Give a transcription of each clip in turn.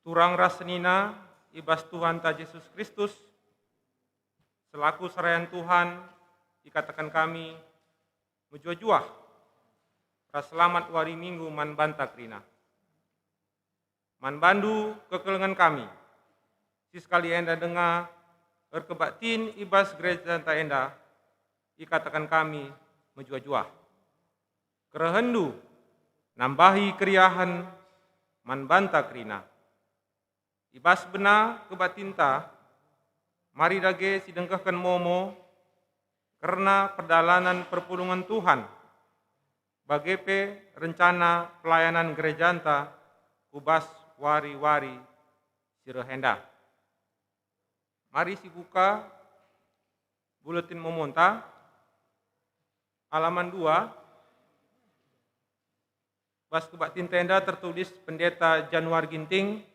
Turang rasenina ibas Tuhan ta Yesus Kristus, selaku serayan Tuhan, dikatakan kami, menjua-juah, ras selamat wari minggu man banta krina. Man bandu kekelengan kami, si sekali enda dengar, berkebaktin ibas gereja ta enda, dikatakan kami, menjua-juah. Kerehendu, nambahi keriahan, man banta krina. Ibas bena kebatinta, mari dage sidengkahkan momo, karena perdalanan perpulungan Tuhan, bagepe rencana pelayanan gereja anta, kubas wari-wari sirehenda. Mari sibuka buletin momonta, halaman 2, bas kebatin tenda tertulis pendeta Januar Ginting,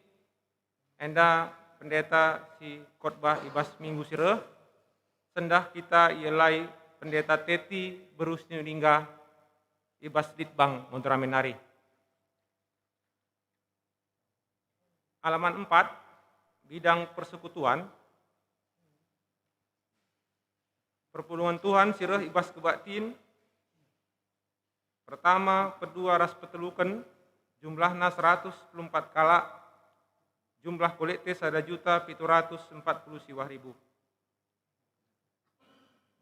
enda pendeta si khotbah ibas minggu sireh, sendah kita ielai pendeta Teti berusnya lingga ibas ditbang Montramenari. Halaman 4, bidang persekutuan, perpulungan Tuhan sireh ibas kebaktin, pertama kedua ras petelukan, jumlahna 104 kala, jumlah kolekte 1.740 siwah ribu.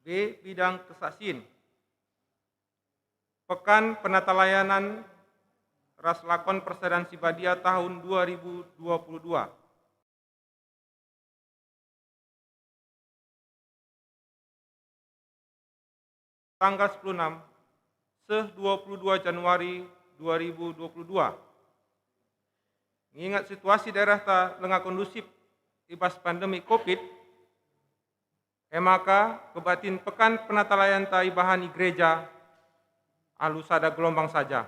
B. Bidang kesaksian, Pekan Penata Layanan Ras Lakon Persaudaraan Sibadia tahun 2022. Tanggal 16, 22 Januari 2022. Mengingat situasi daerah tak lengah kondusif ibas pandemi COVID, maka kebatin Pekan Penata Layanan ta ibahan gereja alusada gelombang saja.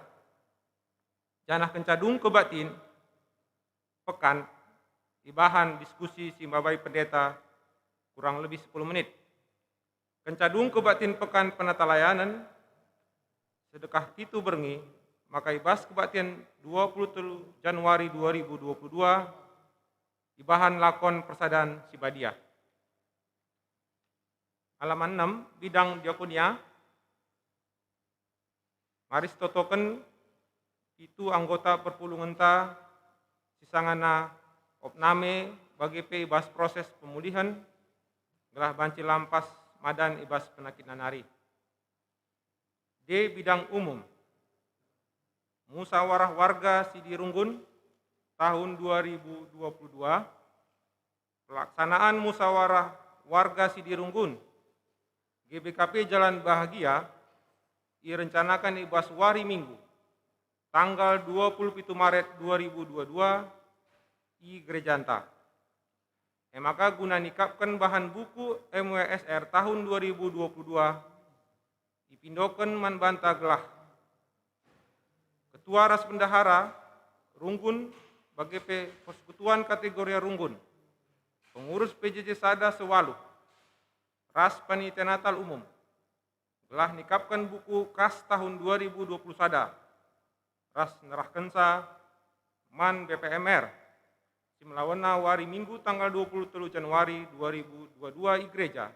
Janah kencadung kebatin pekan ibahan diskusi simbabai pendeta kurang lebih 10 menit. Kencadung kebatin Pekan Penata Layanan sedekah itu berngi, maka ibas kebatin 23 Januari 2022 ibahan lakon persaudaraan Sibadia. Halaman 6, bidang diakonia, maris totoken itu anggota perpulungan ta sisangana opname bagi ibas proses pemulihan gelah banci lampas madan ibas penakit nanari. D. Bidang umum, musyawarah warga Sidirunggun tahun 2022, pelaksanaan musyawarah warga Sidirunggun GBKP Jalan Bahagia direncanakan ibas wari minggu tanggal 27 Maret 2022 di Gereja Anta. Maka guna nikapkan bahan buku MWSR tahun 2022 dipindokan man banta gelah Ketua Ras Bendahara Runggun bagi persekutuan kategori Runggun, pengurus PJJ Sada Sewalu, Ras Panitia Natal Umum, telah nikapkan buku kas tahun 2020 Sada, Ras Nerahkensa Man BPMR, simlawana wari minggu tanggal 23 Januari 2022 i gereja,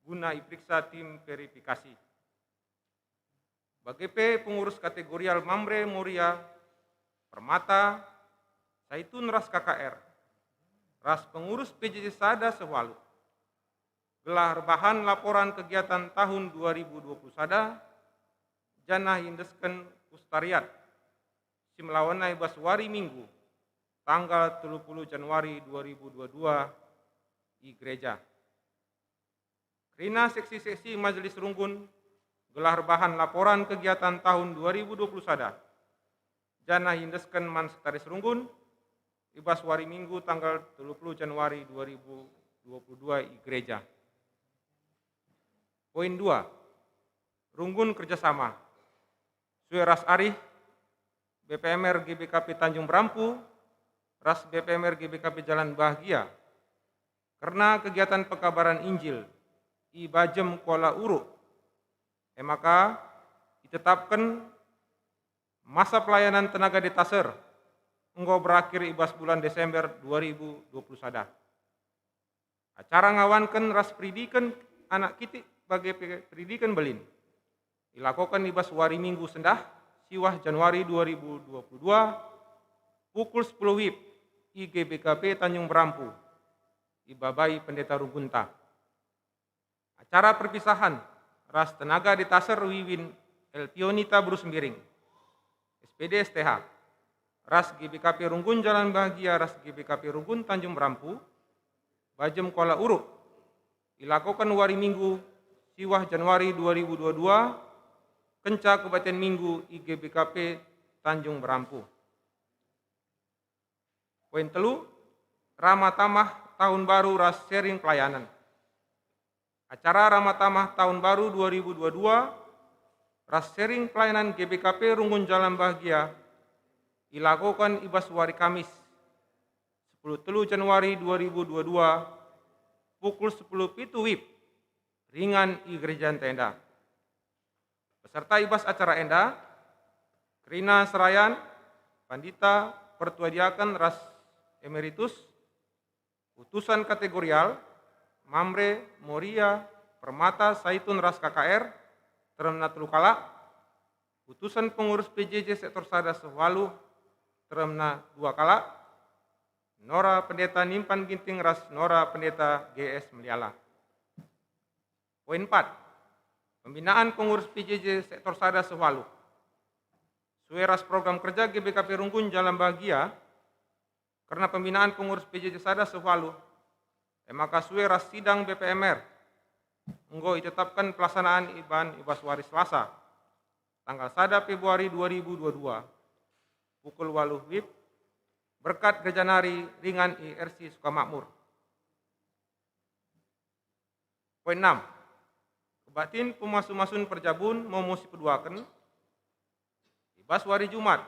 guna iperiksa tim verifikasi. Bagi pengurus kategorial Mamre Moria, Permata, Saitun Ras KKR, Ras pengurus PJJ Sada Sewalu, gelar bahan laporan kegiatan tahun 2020 Sada, janah indesken Kustariat, simlawana ibas wari minggu, tanggal 30 Januari 2022 di gereja. Krina seksi-seksi Majelis Runggun, gelar bahan laporan kegiatan tahun 2020 Sada, janah indesken man Sekretaris Runggun, ibas wari minggu tanggal 30 Januari 2022 di gereja. Poin 2, Runggun kerjasama. Sue Ras Arih, BPMR GBKP Tanjung Berampu, Ras BPMR GBKP Jalan Bahagia, karena kegiatan pekabaran Injil i Bajem Kuala Uruk, maka ditetapkan masa pelayanan tenaga detaser engkau berakhir ibas bulan Desember 2020 sada. Acara ngawankan ras pendidikan anak kita bagi pendidikan belin. Dilakukan ibas wari minggu sendah, siwah Januari 2022, pukul 10 WIB, IGBKP Tanjung Berampu, Ibabai Pendeta Rugunta. Acara perpisahan, ras tenaga di Taser Wiwin Elpionita Bruce Miring, SPD STH, ras GBKP Runggun Jalan Bahagia, ras GBKP Runggun Tanjung Berampu, Bajem Kuala Uruk, dilakukan wari minggu, siwah Januari 2022, Kenca Kabupaten Minggu IGBKP Tanjung Berampu. Poin telu, Ramatamah Tahun Baru ras sharing pelayanan. Acara Ramatamah Tahun Baru 2022, ras sharing pelayanan GBKP Runggun Jalan Bahagia, dilakukan ibas wari Kamis, 10 Januari 2022, pukul 10 pitu WIB, ringan I Gereja Tenda. Peserta ibas acara enda, Krina Serayan, Pandita Pertua Diaken ras emeritus, utusan kategorial, Mamre Moria Permata Saitun ras KKR, Teremna Telukala, utusan pengurus PJJ sektor Sada Sewalu, Teremna 2 Kala, Nora Pendeta Nimpan Ginting ras Nora Pendeta GS Meliala. Poin 4. Pembinaan pengurus PJJ sektor Sada Sewalu. Sueras program kerja GBKP Runggun Jalan Bahagia, karena pembinaan pengurus PJJ Sada Sewalu, maka sueras sidang BPMR, enggo ditetapkan pelaksanaan ibas wari Selasa, tanggal 1 Februari 2022, pukul 8 WIB, berkat Gerejanari ringan IRC Sukamakmur. Poin 6. Kebatin pemasu-masun perjabun memusi peduakan, ibas wari Jumat,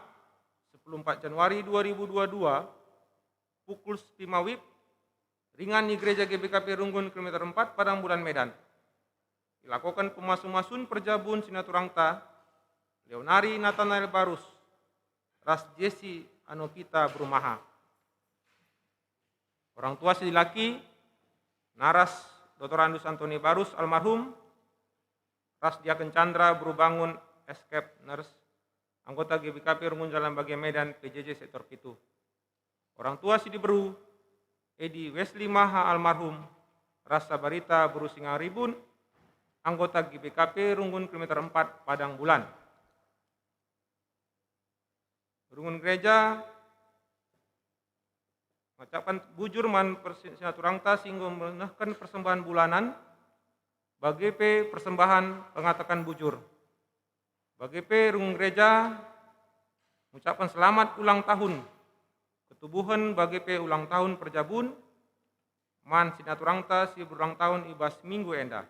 14 Januari 2022, pukul 5 WIB, ringan di Gereja GBKP Runggun kilometer 4 Padang Bulan Medan. Dilakukan pemasu-masun perjabun Sinaturangta, Leonari Nathanael Barus, ras Jesse Anopita Brumaha. Orang tua si laki, naras Dr. Andus Antoni Barus almarhum, ras Diaken Chandra Brubangun Escape Nurse, anggota GBKP Runggun Jalan Bahagia Medan PJJ sektor Pitu. Orang tua si Beru, Edi Wesley Maha almarhum, ras Sabarita Buru Singaribun, anggota GBKP Runggun kilometer 4 Padang Bulan. Runggun Gereja mengucapkan bujur man Sinaturangta sehingga menahkan persembahan bulanan bagi persembahan pengatakan bujur. Bagi Runggun Gereja mengucapkan selamat ulang tahun ketubuhan bagi ulang tahun perjabun man Sinaturangta si berulang tahun ibas minggu enda.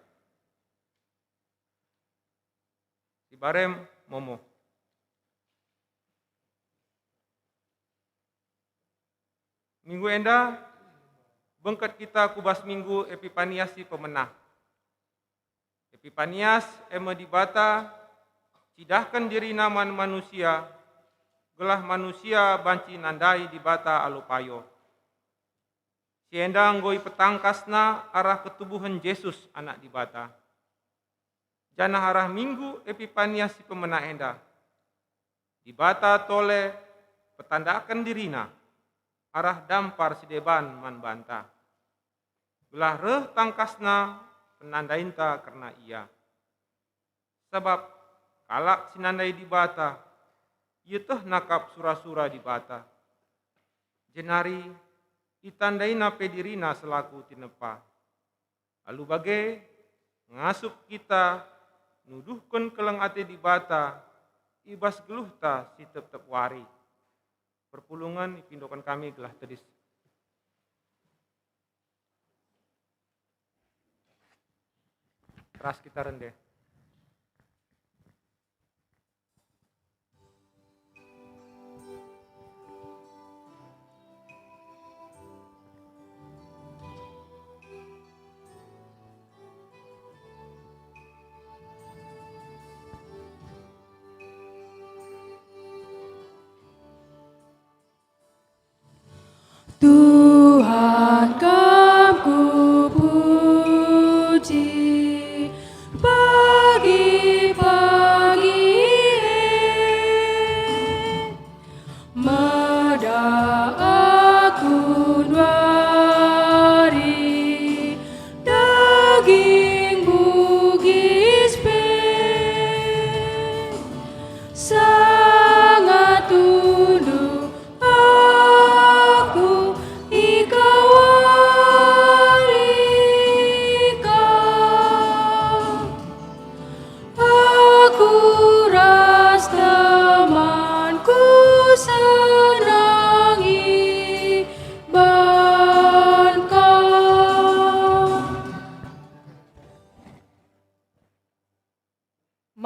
Si Barem Momo. Minggu enda bengket kita kubas minggu Epipanias si pemenah. Epipanias ema dibata cidahkan diri naman manusia, gelah manusia banci nandai dibata alupayo. Si enda nggoi petangkasna arah ketubuhan Yesus anak dibata. Jana arah minggu Epipanias si pemenah enda. Dibata tole petandakan dirina arah dampar si deban man banta. Gelah reh tangkasna penandainta karena ia. Sebab kalak sinandai dibata, ia teh nakap sura-sura dibata. Jenari itandaina pedirina selaku tinepa. Lalu bagai ngasup kita nuduhkan keleng ate dibata, ibas geluh ta si tep-tep wari. Perpulungan ipindokan kami gelah tedis. Ras kita rendeh.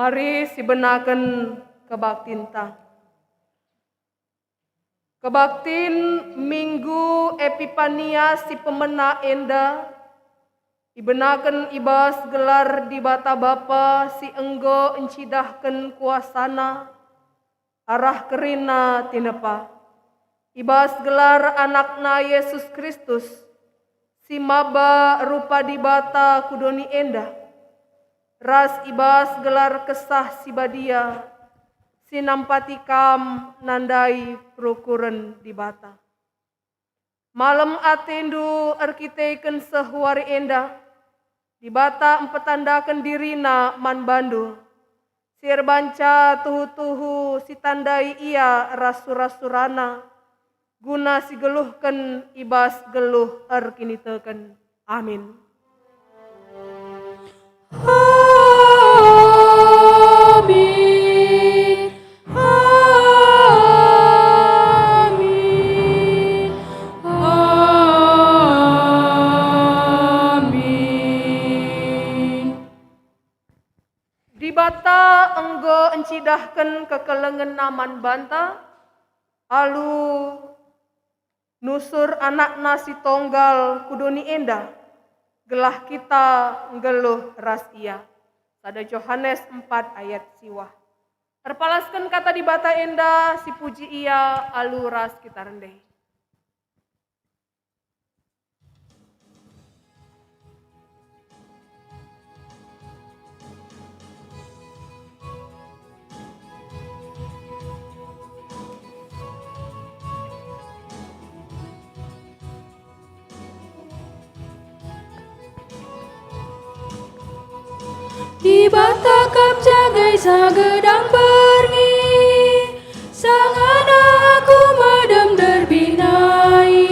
Mari sibenaken kebaktinta. Kebaktin Minggu Epipania si pemena enda ibenaken ibas gelar di bata Bapa si enggo encidahken kuasana arah kerina tinepa. Ibas gelar anakna Yesus Kristus si maba rupa di bata kudoni enda. Ras ibas gelar kesah si badia si nampati kam nandai prokuren di bata. Malam atendu erkiteken sehuari enda di bata empetandakan dirina man bandu. Sir banca tuhu-tuhu si tandai ia rasura-surana guna si geluhken ibas geluh erkiniteken. Amin. Amin. Amin. Amin. Di bata enggo encidahken kekelengen naman banta alu nusur anak nasi tonggal kudoni enda gelah kita ngeluh ras ia. Pada Yohanes 4 ayat siwah. Terpalaskan kata di bata enda si puji ia alu ras kita rendeh. Di bata kam jagai sagedang berngi sangana aku madem derbinai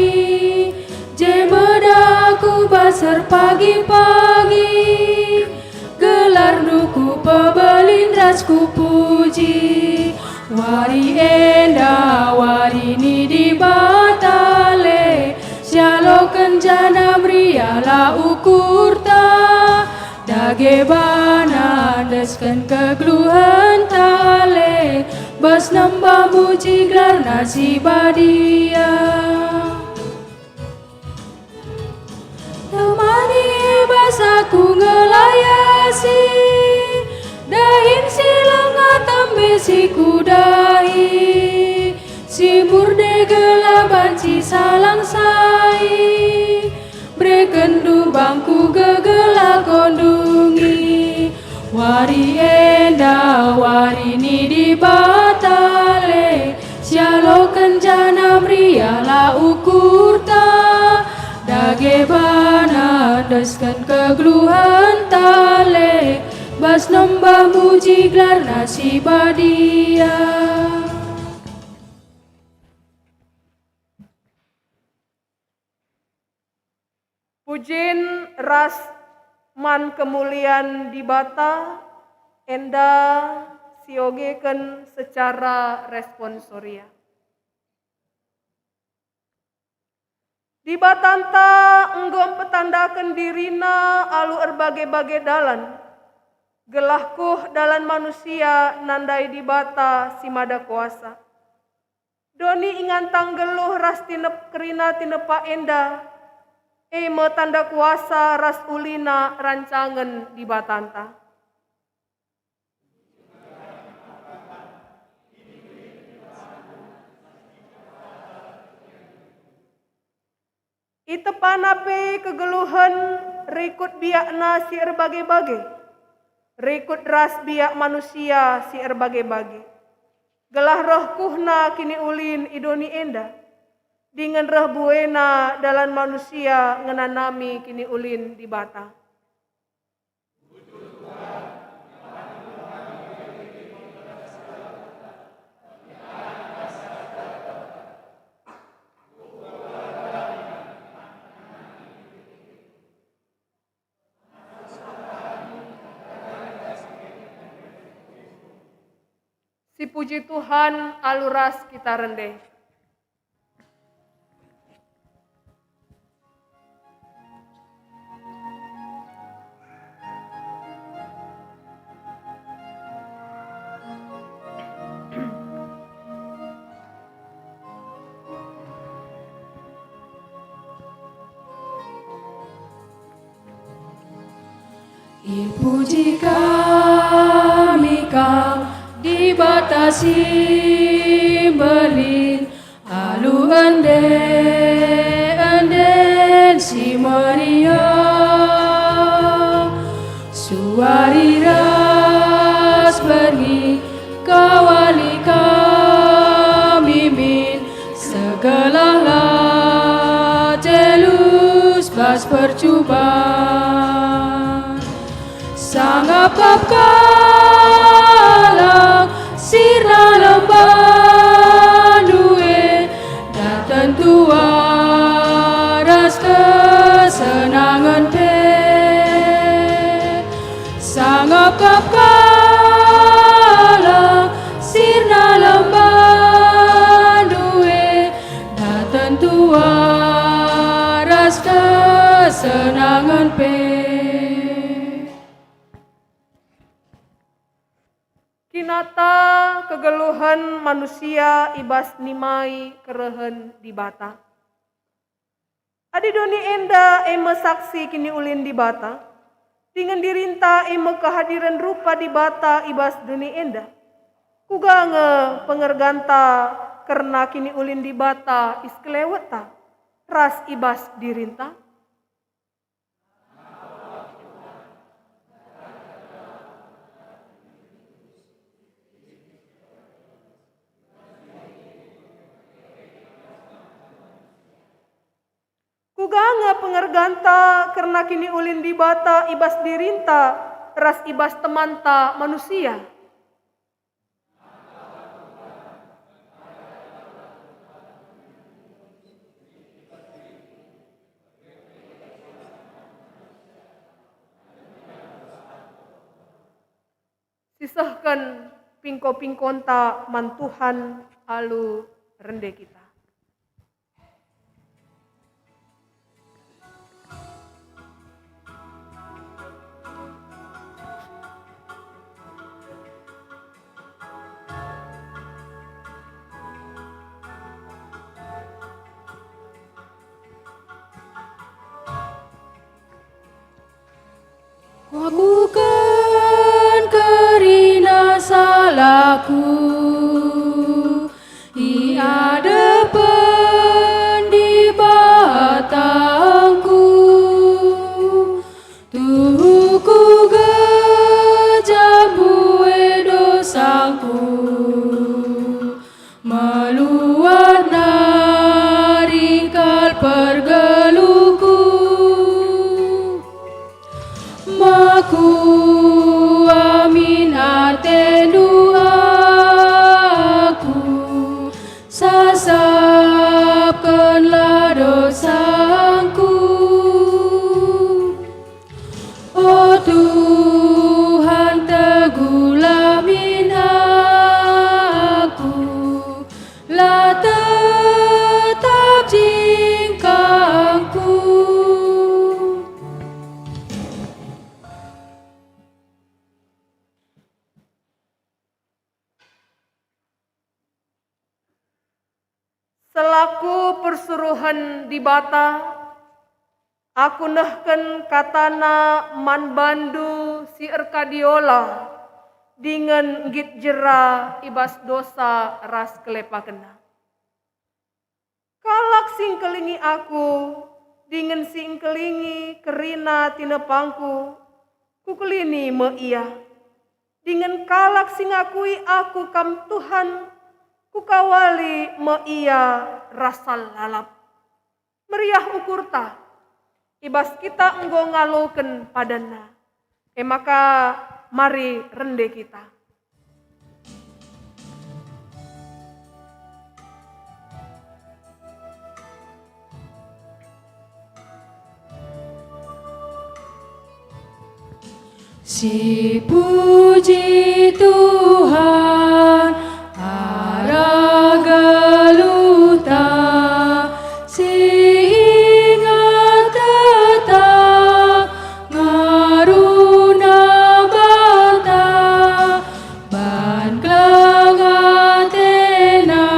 jemeda aku basar pagi-pagi gelar nuku pebelin rasku puji wari enda wari ni di batale sialo kenjana briala ukurta dage bana desken kegluhan tale bas nambah muji gelar nasi badia temani bas aku ngelayasi dahin silang atambe si kudahi si murde gelaban si salang sai brekendu bangku gegela kondungi wari enda wari ni di batale sialo kenjana mriala ukurta dage bana deskan kegluhan tale bas nembah muji gelar nasi badia. Pujin ras man kemuliaan di bata enda siogeken secara responsoria. Di batanta enggom petandakan dirina alu erbagai-bagai dalan. Gelahkuh dalan manusia nandai di bata si mada kuasa. Doni ingan tanggeluh ras tinep kerina tinepa enda. Me tanda kuasa ras ulina rancangan di batanta. Itepanape kegeluhan rikut biakna si erbagai-bagai. Rikut ras biak manusia si erbagai-bagai. Gelah roh kuhna kini ulin idoni enda. Dengan reh buena dalam manusia ngenanami kini ulin di bata. Si puji Tuhan aluras kita rendeh. Puji kami kau dibatasi berlin alu enden si Maria suari ras pergi kawali kami min segala jelus bas percubaan sangat kalang sirna lemban duwe dan tua ras kesenangan te sangat kalang sirna lemban duwe dan tua ras kesenangan pe. Kinata kegeluhan manusia ibas nimai kerehen di bata. Adi doni enda eme saksi kini ulin di bata. Dengan dirinta eme kehadiran rupa di bata ibas doni enda. Kugange pengerganta karena kini ulin di bata iskeleweta. Ras ibas dirinta. Kuganga pengerganta karena kini ulin di bata ibas dirinta ras ibas temanta manusia. Sisahkan pingko-pingkonta mantuhan alu rende kita. Bukan kerina salahku, ia depan di batangku, tuhuku gejambue dosaku, meluat naringkal pergeluku. Maku amin atendu aku sasapkanlah dosaku. Oh Tuhan teguhlah min aku lah tetap jingkangku. Selaku persuruhan di bata, aku nehken katana man bandu si Erkadiola dengan git jera ibas dosa ras kelepakena. Kalak sing kelingi aku dengan sing kelingi kerina tinepangku, kukelini me iya. Dengan kalak sing akui aku kam Tuhan, kukawali me iya rasal lalap. Meriah ukurta, ibas kita enggo ngaloken padana. Maka mari rende kita. Si puji Tuhan aragaluta sehingga tetap ngaruna bata ban klang atena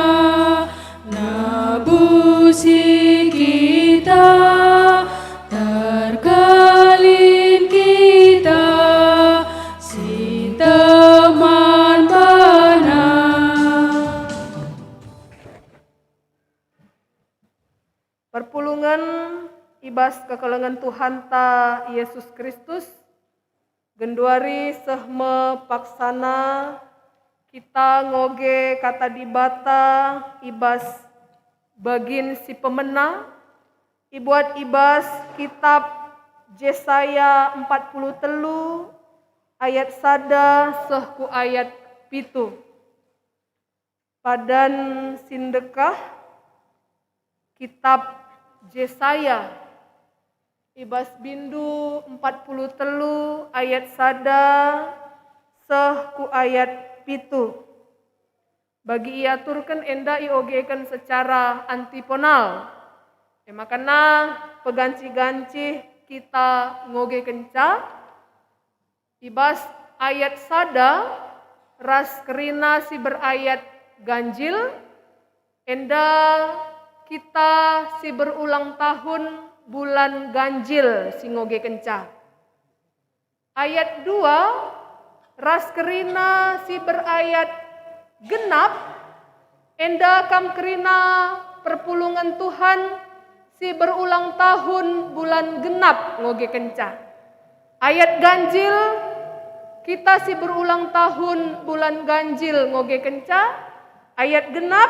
nabusi kita terkalin kita kekelengan ibas kekelengan Tuhan ta Yesus Kristus genduari sehme paksana kita ngoge kata dibata ibas bagin si pemena ibuat ibas kitab Yesaya 43 ayat sada sehku ayat pitu. Padan sindekah kitab Yesaya ibas bindu 43 ayat sada sehku ayat pitu. Bagi iaturkan enda iogekan secara antiponal. Makana peganci-ganci kita ngoge kenca ibas ayat sada ras kerina si berayat ganjil enda kita si berulang tahun bulan ganjil si ngoge kenca. Ayat 2 ras kerina si berayat genap enda kam kerina perpulungan Tuhan si berulang tahun bulan genap ngoge kenca. Ayat ganjil kita si berulang tahun bulan ganjil ngoge kenca. Ayat genap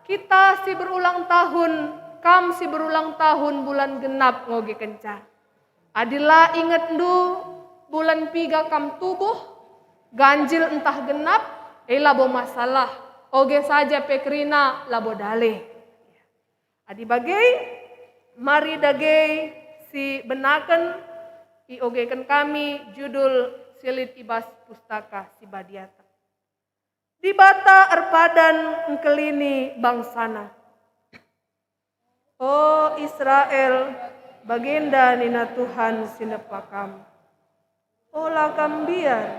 kita si berulang tahun kam si berulang tahun bulan genap ngoge kenca. Adila inget ndu bulan piga kam tubuh ganjil entah genap labo masalah oge saja pekrina labo daleh. Adi bagai mari dagei si benaken iogekan kami judul silit ibas pustaka si badiata. Dibata erpadan engkelini bangsana. O Israel, baginda nina Tuhan sinepakam. O lakam biar,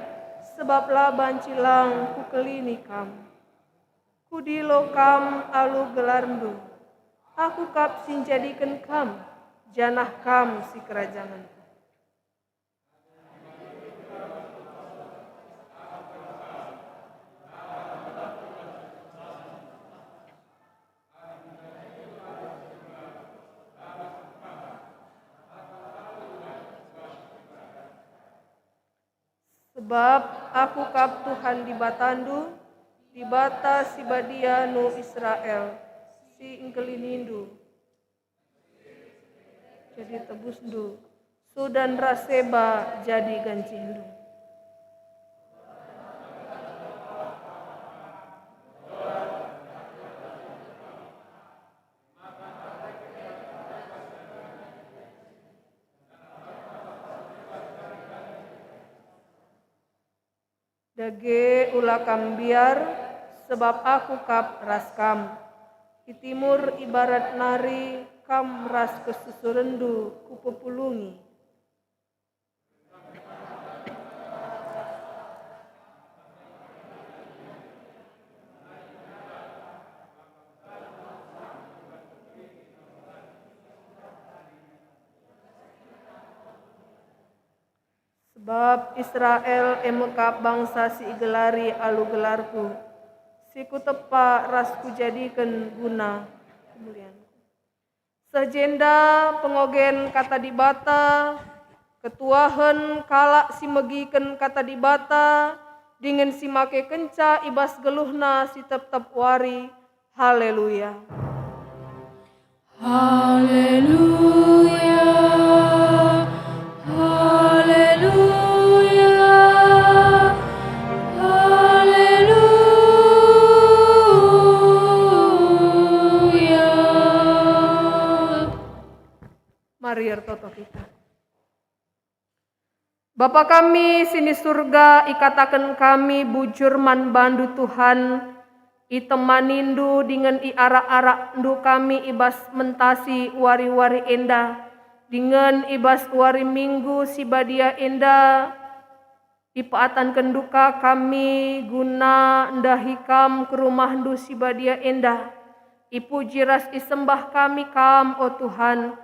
sebablah bancilang ku kelini kam. Kudilo kam alu gelarndu. Aku kap sin jadikan kam, janah kam si kerajaan. Sebab aku kap Tuhan di batandu, di bata si badia nu Israel. Si ingkelinindu jadi tebusndu sudan raseba jadi gancindu. Dage ulakam biar sebab aku kap raskam. Di timur ibarat nari kam ras kesusurendu kupepulungi. Sebab Israel emekap bangsa si igelari alu gelarku. Siku tepa rasku jadikan guna kemuliaan. Sejenda pengogen kata dibata, ketuahen kalak si megiken kata dibata, dengan si make kenca ibas geluhna si tep-tep wari. Haleluya. Haleluya. Haleluya. Mari ertoto kita. Bapa kami sini surga, ikatakan kami bujur man bandu Tuhan, itemanindu dengan arak-arak ndu kami ibas mentasi wari-wari enda, dengan ibas wari minggu si badia enda, ipaatan kenduka kami guna ndahikam ke rumah ndu si badia enda, ipuji ras isembah kami kam o Tuhan,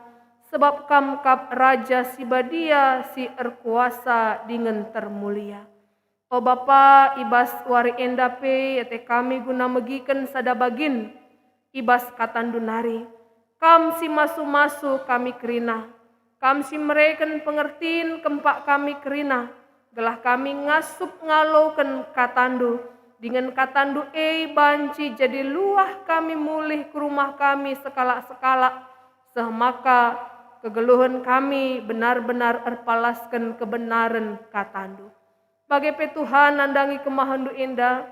sebab kam kap raja si badia si erkuasa dengan termulia. O Bapa ibas wari endape yate kami guna megiken sada bagin ibas katandunari. Kam si masu-masu kami kerina. Kam si mereken pengertiin kempak kami kerina. Gelah kami ngasup ngalauken katandu. Dengan katandu banci jadi luah kami mulih ke rumah kami sekala-sekala. Sehmaka kegeluhan kami benar-benar erpalaskan kebenaran katandu. Bagai Tuhan nandangi kemahandu indah.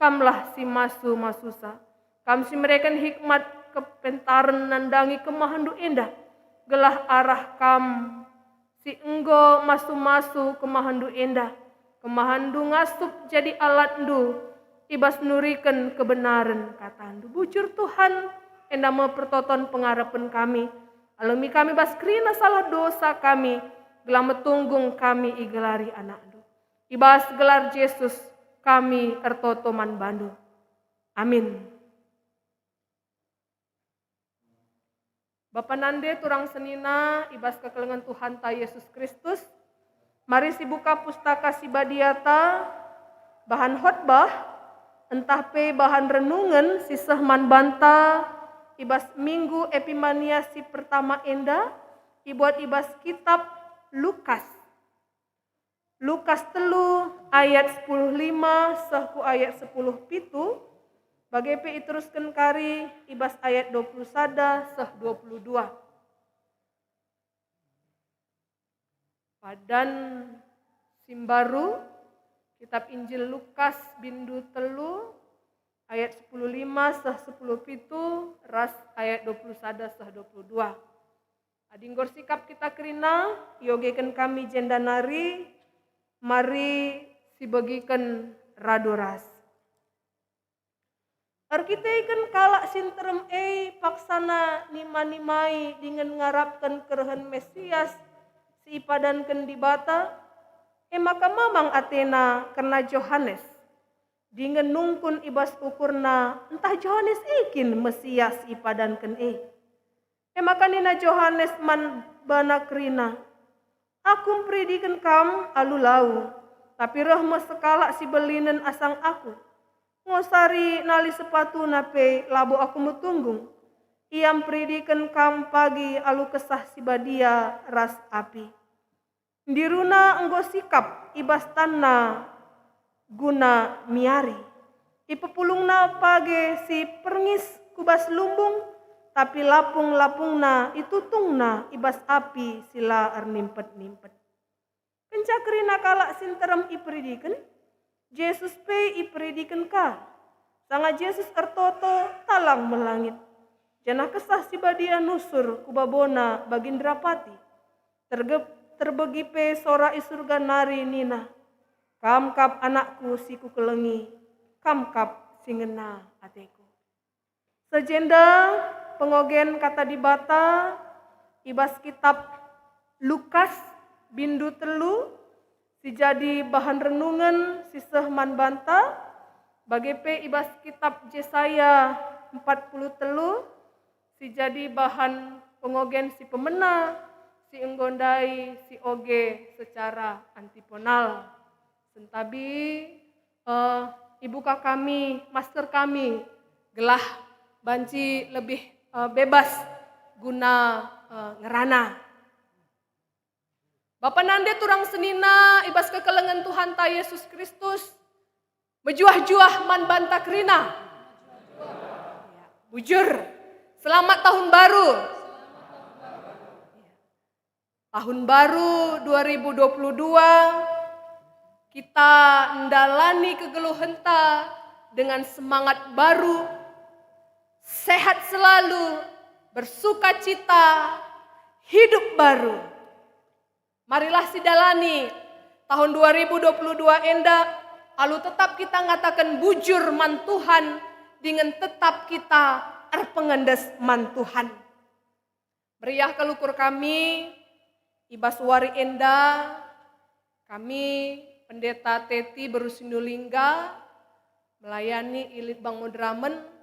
Kamlah si masu-masusa. Kam si mereken hikmat kepentaran nandangi kemahandu indah. Gelah arah kam si enggo masu-masu kemahandu indah. Kemahandu ngasup jadi alat ndu. Ibas nurikan kebenaran katandu. Bujur Tuhan endah mempertoton pengharapan kami. Alami kami bas kerina salah dosa kami. Gelah metunggung kami igelari anak ndu. Ibas gelar Yesus kami ertotoman bandu. Amin. Bapa nande turang senina ibas kekelengan Tuhan ta Yesus Kristus. Mari si buka pustaka si badiata bahan khotbah entah pe bahan renungan si sehman banta ibas minggu Epimania si pertama enda ibuat ibas kitab Lukas. Lukas 3 ayat 10:5 sehku ayat 10:7 bagai pe iteruskan kari ibas ayat 20 sada seh 22. Padan simbaru kitab Injil Lukas bindu 3 ayat 10:5 seh 10:7 ras ayat 20 sada seh 22. Adinggor sikap kita kerina yogekan kami jendanari mari sibagikan radoras. Arkiteikan kalak sinterem paksana nima-nimai dengan ngarapkan kerehan Mesias si ipadankan di bata. Maka mamang Athena karena Johannes. Dengan nungkun ibas ukurna entah Johannes ikin Mesias ipadankan maka nina Johannes man bana kerina. Aku mpridikan kam alu lau. Tapi rahma sekala si belinen asang aku. Ngosari nali sepatu nape labu aku metunggung. Ia mpridikan kam pagi alu kesah si badia ras api. Diruna enggo sikap ibas tanna guna miari. Ipepulungna page si perngis kubas lumbung. Tapi lapung-lapungna itutungna ibas api sila ernimpet-nimpet. Kencakrina kalak sinterem ipridiken. Yesus pe ipridiken ka. Sanga Yesus ertoto talang melangit. Janah kesah si badia nusur kubabona bagindrapati. Terbegi pe sora isurga nari nina. Kam kap anakku si kukelengi. Kam kap singena ateku. Sejenda pengogen kata di bata ibas kitab Lukas bindu 3 si jadi bahan renungan si sehman banta bagi pe ibas kitab Yesaya 43 si jadi bahan pengogen si pemena si enggondai si oge secara antiponal sentabi ibuka kami master kami gelah banci lebih bebas guna ngerana. Bapak nande turang senina ibas kekelengan Tuhan ta Yesus Kristus. Bejuah-juah man banta kerina. Bujur. Selamat tahun baru. Tahun baru 2022 kita ndalani kegeluhan ta dengan semangat baru. Sehat selalu, bersuka cita, hidup baru. Marilah sidalani tahun 2022 enda, alu tetap kita ngatakan bujur man Tuhan, dengan tetap kita erpengendes man Tuhan. Meriah kelukur kami, ibas wari enda, kami pendeta Teti Berusindulingga, melayani Ilit Bang Modramen,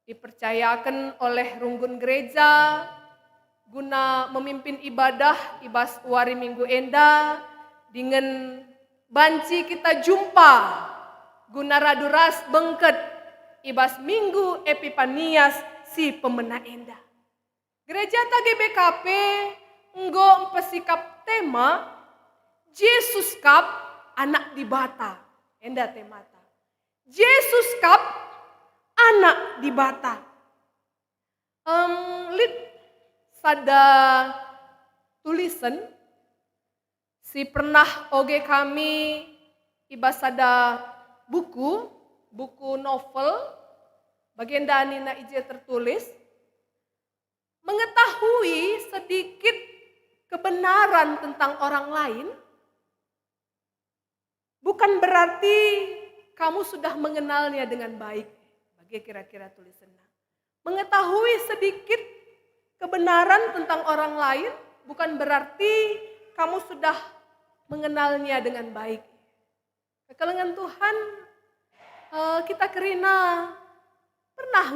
dipercayakan oleh runggun gereja guna memimpin ibadah ibas wari minggu enda dengan banci kita jumpa guna raduras bengket ibas minggu Epifanias si pemena enda. Gereja ta GBKP enggo pesikap tema Yesus kap anak di bata. Enda temata. Yesus kap anak di bata. Lit sada tulisan si pernah oge kami iba sada buku novel bagian danina ije tertulis mengetahui sedikit kebenaran tentang orang lain bukan berarti kamu sudah mengenalnya dengan baik. Bagi kira-kira tulisannya. Mengetahui sedikit kebenaran tentang orang lain bukan berarti kamu sudah mengenalnya dengan baik. Kekelengan Tuhan, kita kerina pernah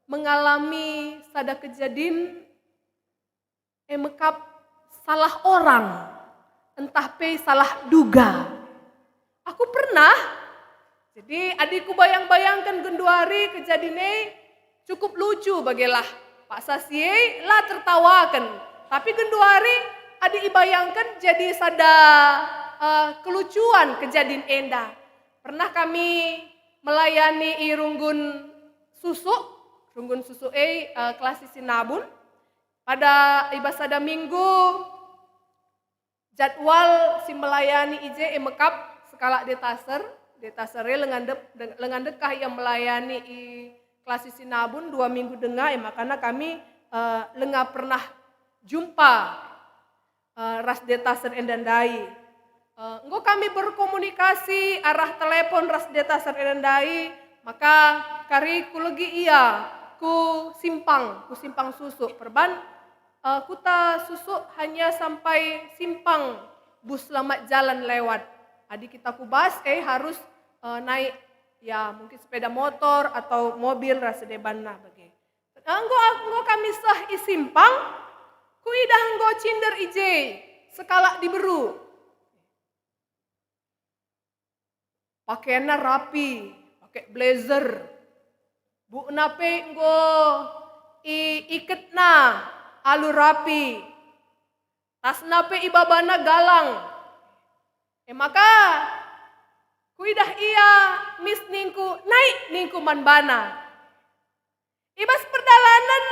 mengalami sada kejadian mekap salah orang, entah pe salah duga. Aku pernah, jadi adikku bayang-bayangkan genduari kejadiannya cukup lucu bagelah. Pak Sasie lah tertawakan. Tapi genduari adik ibayangkan jadi sada kelucuan kejadian enda. Pernah kami melayani runggun susu kelas Sinabun. Pada ibasada minggu jadwal si melayani ije mekap skala detaser lengan dekah yang melayani kelas Sinabun 2 minggu dengar makanya kami lenga pernah jumpa ras detaser endandai. Engko kami berkomunikasi arah telepon ras detaser endandai maka kari ku legi iya ku simpang susu perban kuta susu hanya sampai simpang bus selamat jalan lewat. Adik kita kubas harus naik ya mungkin sepeda motor atau mobil rasa debanna bagi. Anggo kami sah isimpang, ku idah anggo cinder ije sekala diberu. Pakaiannya rapi, pakai blazer. Bu nape anggo iketna alu rapi. Tas nape ibabana galang. Maka kuidah iya mis ningku naik ningku manbana. Ibas perdalanan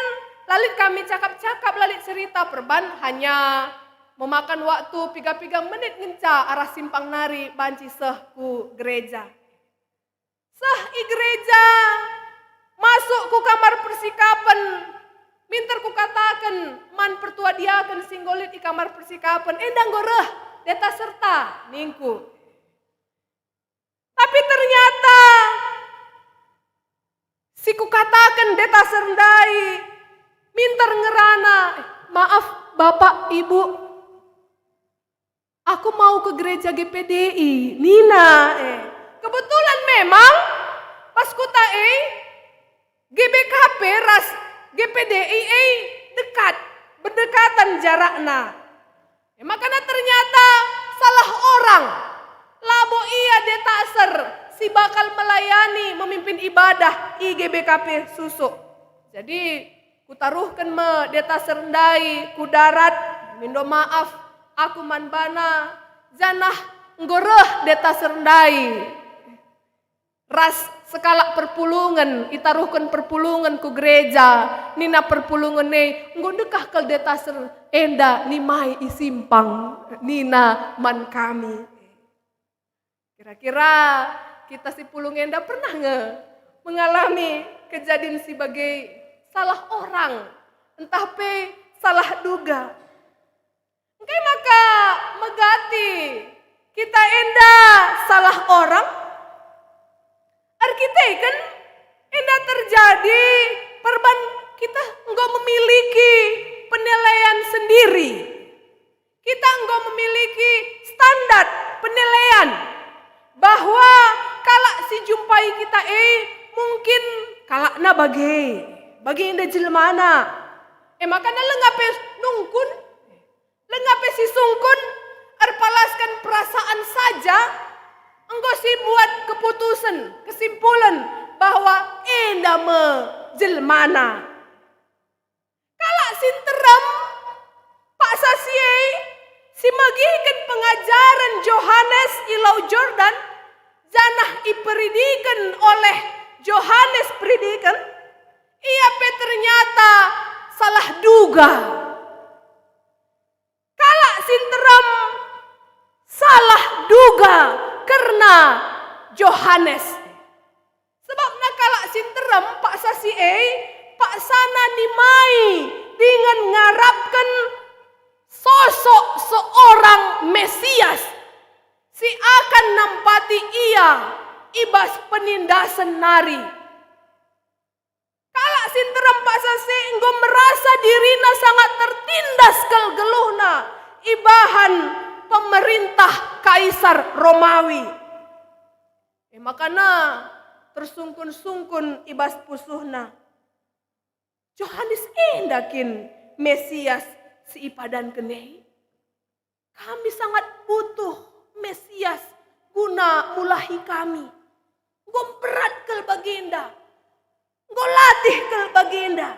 lalit kami cakap-cakap lalit cerita perban hanya memakan waktu 3 menit ngenca arah simpang nari banci seh ku gereja. Seh i gereja masuk ku kamar persikapan minter ku katakan man pertua diaken singgolit di kamar persikapan endang goreh deta serta ningku. Tapi ternyata si ku katakan deta serendai minter ngerana maaf bapak ibu aku mau ke gereja GPDI Nina kebetulan memang pas kuta GBKP ras GPDI dekat berdekatan jarakna makanya ternyata salah orang labo iya detaser si bakal melayani memimpin ibadah IGBKP Susuk. Jadi kutaruhkan me detaser rendai ku darat mindo maaf aku manbana janah ngoreh detaser rendai ras sekala perpulungan itaruhkan perpulungan ku gereja nina perpulungan nggo dekah ke detaser enda nimai isimpang nina man kami. Kira-kira kita si pulung enda pernah mengalami kejadian sebagai salah orang, entah pe salah duga. Oke maka megati kita enda salah orang, arkiteken enda terjadi perban kita enggak memiliki penilaian sendiri. Kita enggak memiliki standar penilaian. Bahwa kalak si jumpai kita mungkin kalakna bagi indah jelmana. Makanya lengape nungkun, lengape si sungkun, arpalaskan perasaan saja, engkau si buat keputusan, kesimpulan bahwa indah me jelmana. si magikan pengajaran Yohanes ilau Jordan, janah iperidikan oleh Yohanes peridikan, ia ternyata salah duga. Kalak sinteram salah duga karena Yohanes. Sebab kalak sinteram Pak Sasi Pak Sana nimai dengan ngarapkan sosok seorang Mesias si akan nampati ia ibas penindasan nari. Kalak sinteram Pak Sasi enggo merasa dirina sangat tertindas geluhna ibahan pemerintah Kaisar Romawi. Makana tersungkun-sungkun ibas pusuhna. Yohanes endakin Mesias si ipadan kenei. Kami sangat butuh Mesias guna mulahi kami. Ngom berat kel baginda. Ngom latih kel baginda.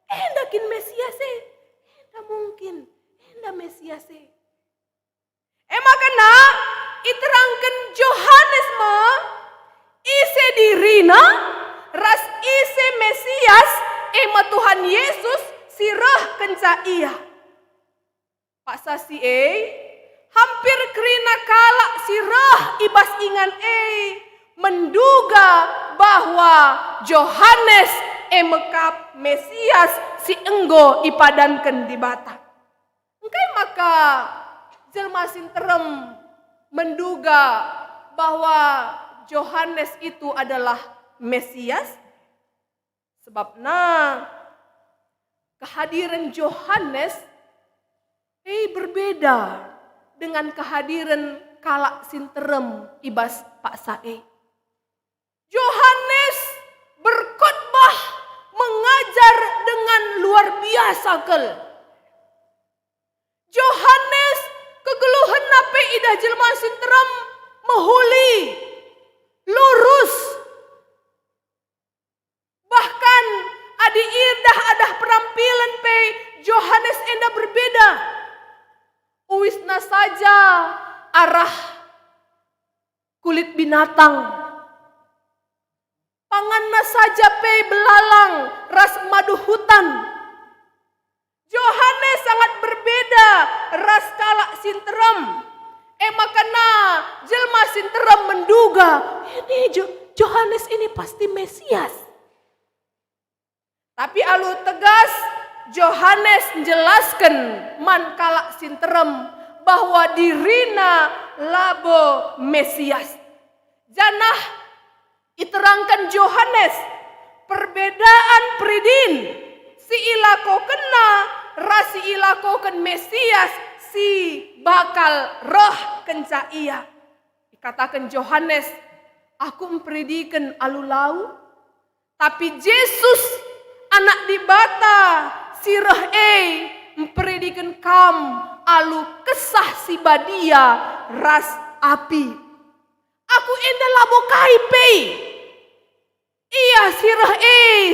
Endakin Mesias enda mungkin. Enda Mesias makana iterangkan Yohanes ise dirina ras ise Mesias Tuhan Yesus sirah kenca ia. Pak Sasi hampir kerina kalak sirah ibas ingan menduga bahwa Yohanes mekap Mesias si enggo ipadankan di Batak. Engkai maka jelma sinterem menduga bahwa Yohanes itu adalah Mesias. Sebabnya kehadiran Yohanes berbeda dengan kehadiran kalak sinterem ibas Pak Sae. Yohanes berkhotbah mengajar dengan luar biasa kel. Yohanes kegeluhan nape idah jelma sinterem mehuli lurus. Bahkan adi idah adah perampilan Yohanes enda berbeda. Uwisna saja arah kulit binatang. Panganna saja belalang ras madu hutan. Yohanes sangat berbeda ras kalak sinterem. Makana jelma sinterem menduga ini Yohanes ini pasti Mesias. Tapi alu tegas Yohanes menjelaskan man kalak sinterem bahwa dirina labo Mesias. Janah iterangkan Yohanes perbedaan peridin si ilako kena rasi ilako ken Mesias si bakal roh kenca ia. Dikatakan Yohanes, aku mempredikan alulau, tapi Yesus anak di bata sirah mempredikan kam alu kesah si badia ras api. Aku enda labo kai ia sirah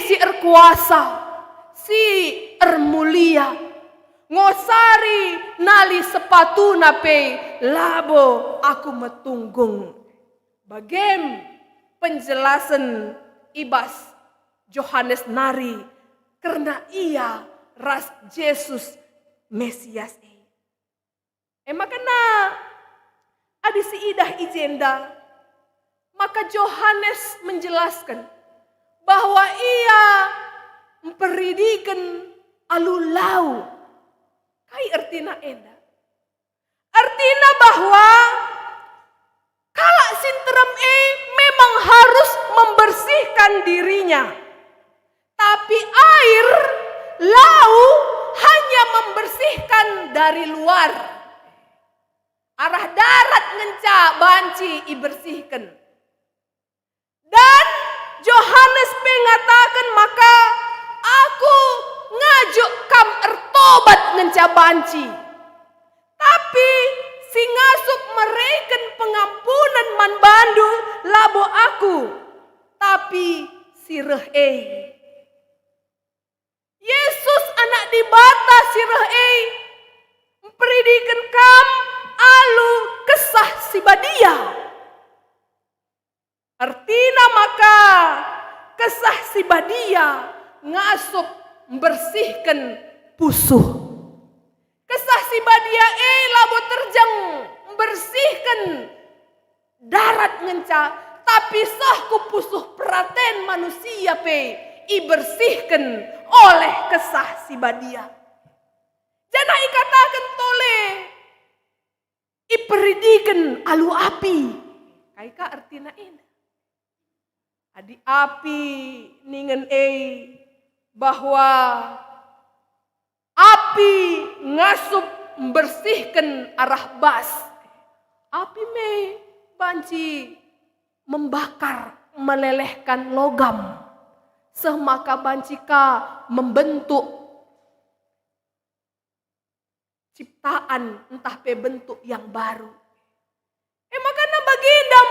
si erkuasa si ermulia. Ngosari nali sepatu nape labo aku metunggung. Bagem penjelasan ibas Yohanes nari karena ia ras Yesus Mesias. Makana ada si idah ijenda maka Yohanes menjelaskan bahwa ia memperidikan alulau. Kai artina enda. Artina bahwa kalak sinterem memang harus membersihkan dirinya. Tapi air lau hanya membersihkan dari luar. Arah darat ngenca banci ibersihkan. Dan Yohanes mengatakan maka aku ngajuk kam ertobat ngenca banci. Tapi si ngasup mereken pengampunan man bandu labo aku. Tapi sireh Yesus anak di bata sireh Peridikan kam alu kesah si badia. Artina maka kesah si badia ngasup membersihkan pusuh. Kesah si badia labo terjang membersihkan darat ngenca, tapi sahku pusuh peraten manusia bersihkan oleh kesah si badia. Jana ikatakan tole iperidikan alu api. Kaika artina ini. Adi api ningen bahwa api ngasup membersihkan arah bas. Api banci membakar, melelehkan logam. Semaka bancika membentuk ciptaan entah bentuk yang baru. Makanya baginda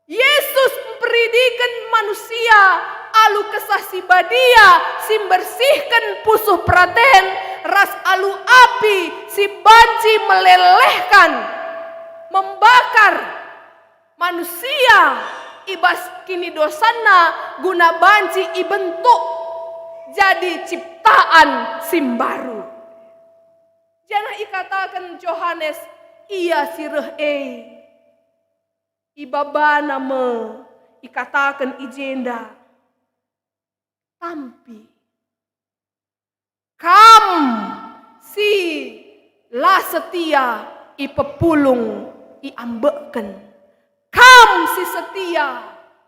Yesus memperidikan manusia alu kesah si badia si bersihkan pusuh praten ras alu api si banci melelehkan membakar manusia ibas kini dosana guna banci ibentuk jadi ciptaan simbaru. Jangan ikatakan Yohanes ia sireh ibabana ikatakan ijenda tampi kam si la setia ipepulung iambeken kam si setia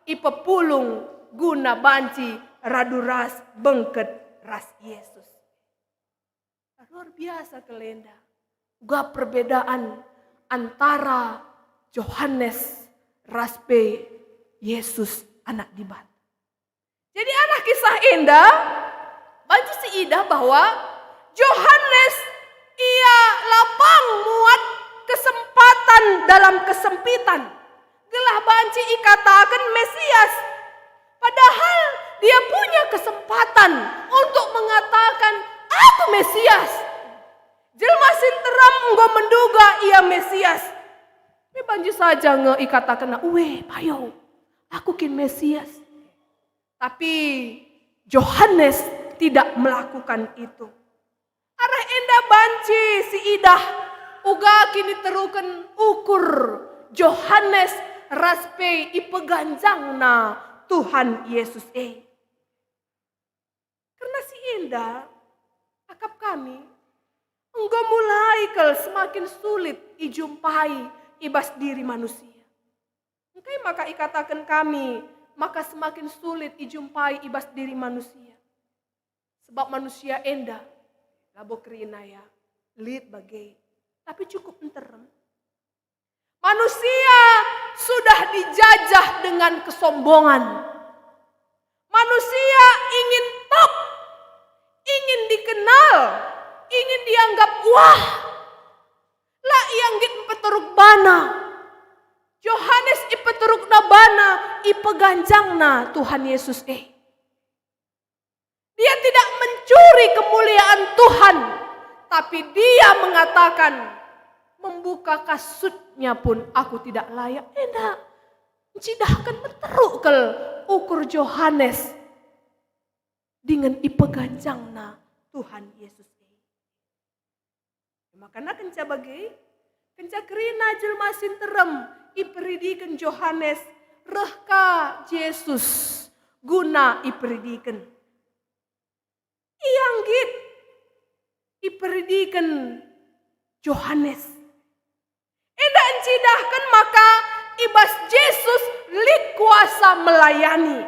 ipepulung guna banci raduras bengket ras Yesus. Luar biasa kelenda. Gak perbedaan antara Yohanes raspe Yesus anak dibat. Jadi anak kisah indah banci si Ida bahwa Yohanes ia lapang muat kesempatan dalam kesempitan. Gelah banci ikatakan Mesias. Padahal dia punya kesempatan untuk mengatakan aku Mesias. Jelma sinteram enggo menduga ia Mesias. Ini banji saja ikatakan payo aku kin Mesias. Tapi Yohanes tidak melakukan itu. Arah endah banci si idah uga kini terukan ukur Yohanes raspe ipeganjangna Tuhan Yesus Karena si indah akap kami engkau mulai semakin sulit ijumpai ibas diri manusia. Engkai maka ikatakan kami maka semakin sulit ijumpai ibas diri manusia. Sebab manusia endah labo kerina ya lid bagai tapi cukup enterem. Manusia sudah dijajah dengan kesombongan. Manusia ingin top, ingin dikenal, ingin dianggap wah. Lah yang git peteruk bana. Yohanes ipeteruk na bana ipeganjang na Tuhan Yesus Dia tidak mencuri kemuliaan Tuhan, tapi dia mengatakan membuka kasutnya pun aku tidak layak. Enak, cidahkan meteruk ukur Yohanes dengan ipeganjang na Tuhan Yesus Makanya kenca bagi, kenca kerina jelma sinterem iperidikan Yohanes rehka Yesus guna iperidikan. Ianggit iperidikan Yohanes. Eda encidahkan maka ibas Yesus lik kuasa melayani.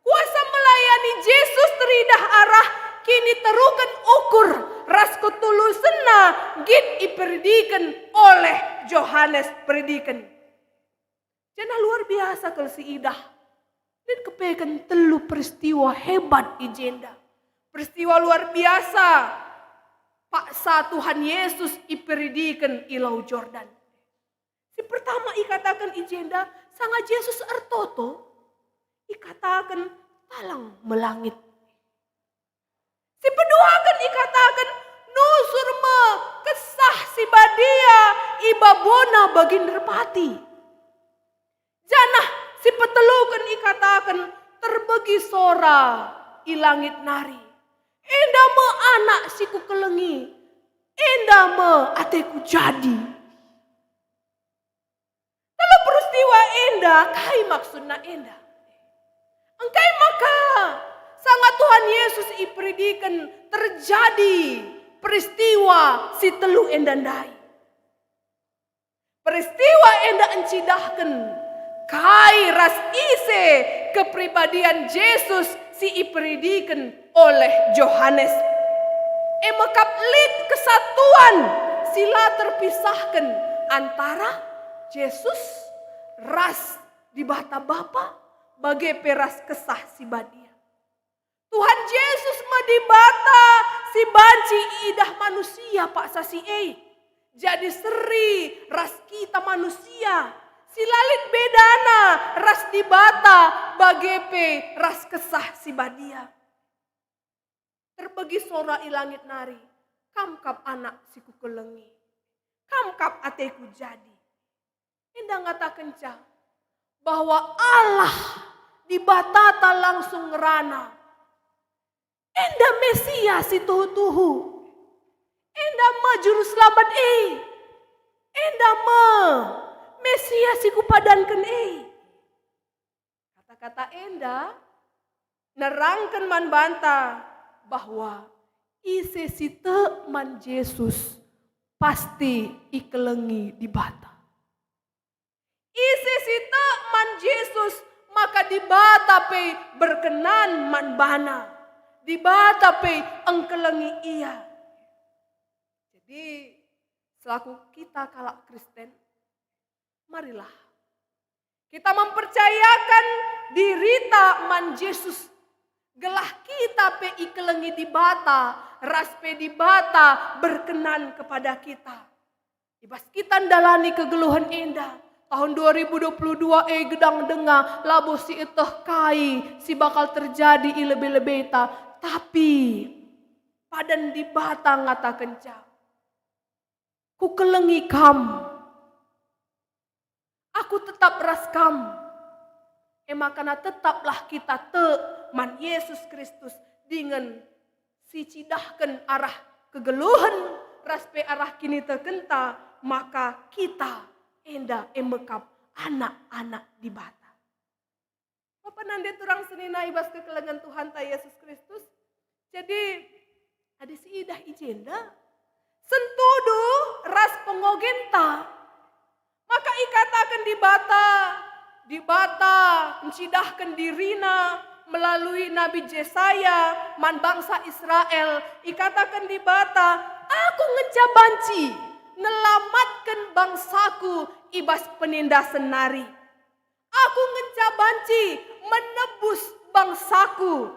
Kuasa melayani Yesus teridah arah kini terukan ukur ras ketulusena git iperidikan oleh Yohanes peridikan. Jana luar biasa kalau si idah. Dan kepekan telu peristiwa hebat ijenda. Peristiwa luar biasa. Paksa Tuhan Yesus iperidikan ilau Jordan. Si pertama ikatakan ijenda sanga Yesus ertoto. Ikatakan talang melangit. Si kedua kan ikatakan nusur me si badia iba bona baginderpati. Janah si petelukan ikatakan terbegi sora ilangit nari. Enda me anak siku kelengi. Enda me ateku jadi. Kalau peristiwa enda, kai maksudna enda. Engkai maka sangat Tuhan Yesus ipridikan terjadi peristiwa si telu endandai. Peristiwa enda encidahkan kai ras ise kepribadian Yesus si ipridikan oleh Yohanes. Emekap lid kesatuan sila terpisahkan antara Yesus ras di bata Bapa bagai peras kesah si badia. Tuhan Yesus medibata si banci idah manusia pak sasi jadi seri ras kita manusia si lalit bedana ras dibata bagai ras kesah si badia. Terbagi sora ilangit nari kamkap anak siku kelengi kamkap ateku jadi. Indah ngata kencang bahwa Allah di batata langsung ngerana. Enda Mesias si tuhu-tuhu. Enda ma juru selamat Enda ma Mesias si kupadankan Kata-kata enda nerangkan man banta bahwa ise si man Yesus pasti ikelengi di bata. Ise si man Yesus maka di bata pe berkenan man bana. Di bata pe engkelengi ia. Jadi selaku kita kalak Kristen, marilah kita mempercayakan dirita man Yesus. Gelah kita pe ikelengi di bata, ras pe di bata berkenan kepada kita. Ibas kita ndalani kegeluhan indah. Tahun 2022 gedang dengar labo si eteh kai si bakal terjadi ilebe-lebeta. Tapi padan di bata ngata kencang. Ku kelengi kam. Aku tetap ras kam. Makana tetaplah kita man Yesus Kristus dengan si cidahkan arah kegeluhan raspe arah kini terkenta maka kita enda emekap anak-anak di bata. Apa nande turang senina ibas kekelengan Tuhan ta Yesus Kristus. Jadi ada si idah ijenda sentudu ras pengogenta maka ikatakan di bata mencidahkan dirina melalui Nabi Yesaya man bangsa Israel ikatakan di bata aku ngejabanci nelamatkan bangsaku ibas penindas senari aku ngejabanci menebus bangsaku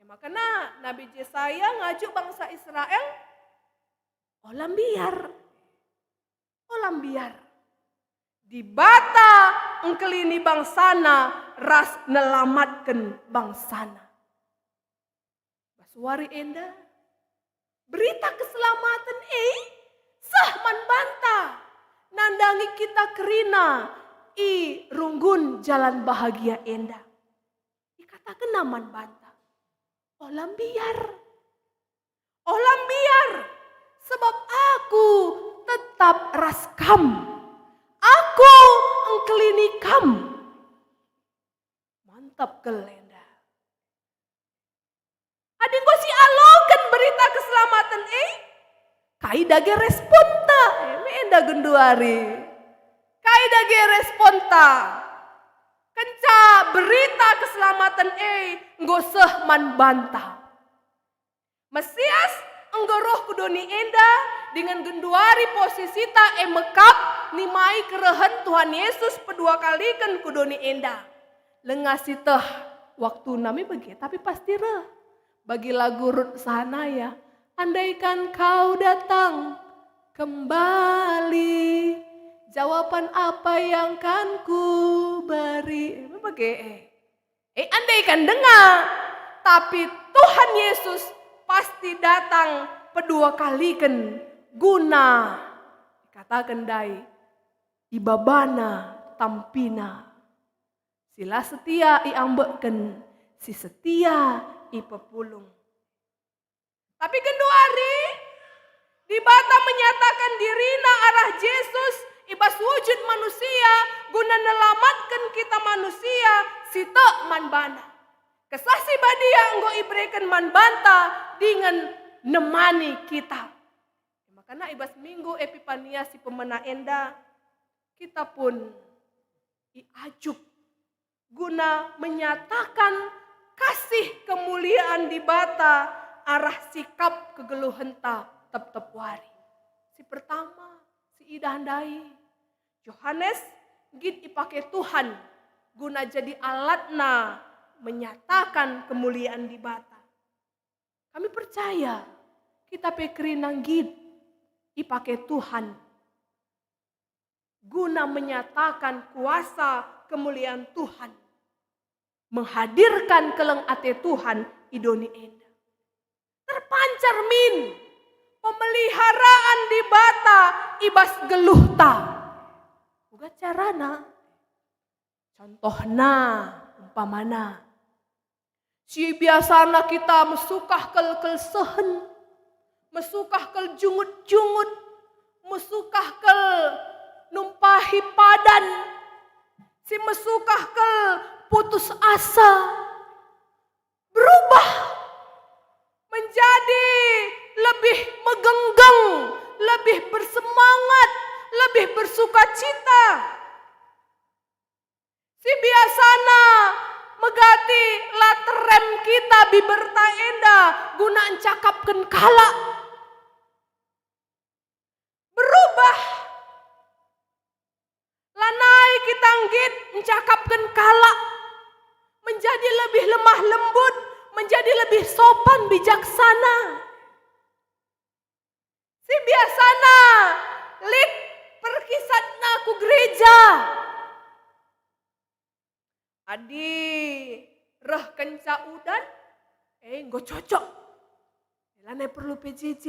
makanya Nabi Yesaya ngaju bangsa Israel olam biar di bata engkelini bangsana ras nelamatkan bangsana. Basuari enda berita keselamatan sahman banta nandangi kita kerina runggun jalan bahagia enda. Dikatakan naman banta olam biar sebab aku tetap ras kam. Aku engkelini kam. Mantap gelenda. Ading gua si alokan berita keselamatan kai dage responta. Enda genduari. Kai dage responta. Kenca berita keselamatan ngoseh man banta. Mesias enggoroh kudoni enda dengan genduari posisi ta emekap nimai kerehen Tuhan Yesus kedua kali kan kudoni enda. Lengasi teh waktu nami bagi tapi pasti reh. Bagi lagu Rut sana ya. Andaikan kau datang kembali. Jawaban apa yang kan ku beri. Bagi andaikan dengar. Tapi Tuhan Yesus pasti datang kedua kali kan guna katakan dai ibabana tampina. Sila setia iambeken, si setia ipepulung. Tapi kenduari, dibata menyatakan dirina arah Yesus ibas wujud manusia guna nelamatkan kita manusia sita manbana. Kesasi badia enggo ibrekan manbanta dengan nemani kita. Makanya ibas minggu Epifania si pemena enda kita pun iajuk guna menyatakan kasih kemuliaan di bata arah sikap kegeluhenta tep-tep wari. Si pertama, si idandai. Yohanes gid ipake Tuhan guna jadi alatna menyatakan kemuliaan di bata. Kami percaya kita pekerinang gid ipake Tuhan guna menyatakan kuasa kemuliaan Tuhan. Menghadirkan keleng ate Tuhan idoni enda. Terpancar min pemeliharaan di bata ibas geluhta. Uga carana. Contohna umpamana. Si biasana kita mesukah kel sehen. Mesukah kel jungut-jungut. Mesukah kel numpahi padan. Si mesukah kel putus asa. Berubah. Menjadi lebih megenggang. Lebih bersemangat. Lebih bersukacita. Si biasana megati laterem kita biberta enda guna encakapkan kala. Berubah. Lanai kita nggit encakapkan kala. Menjadi lebih lemah lembut. Menjadi lebih sopan bijaksana. Si biasana lik perkisatna ku gereja. Adi reh kenca udan, nggo cocok. Lanai perlu PJJ.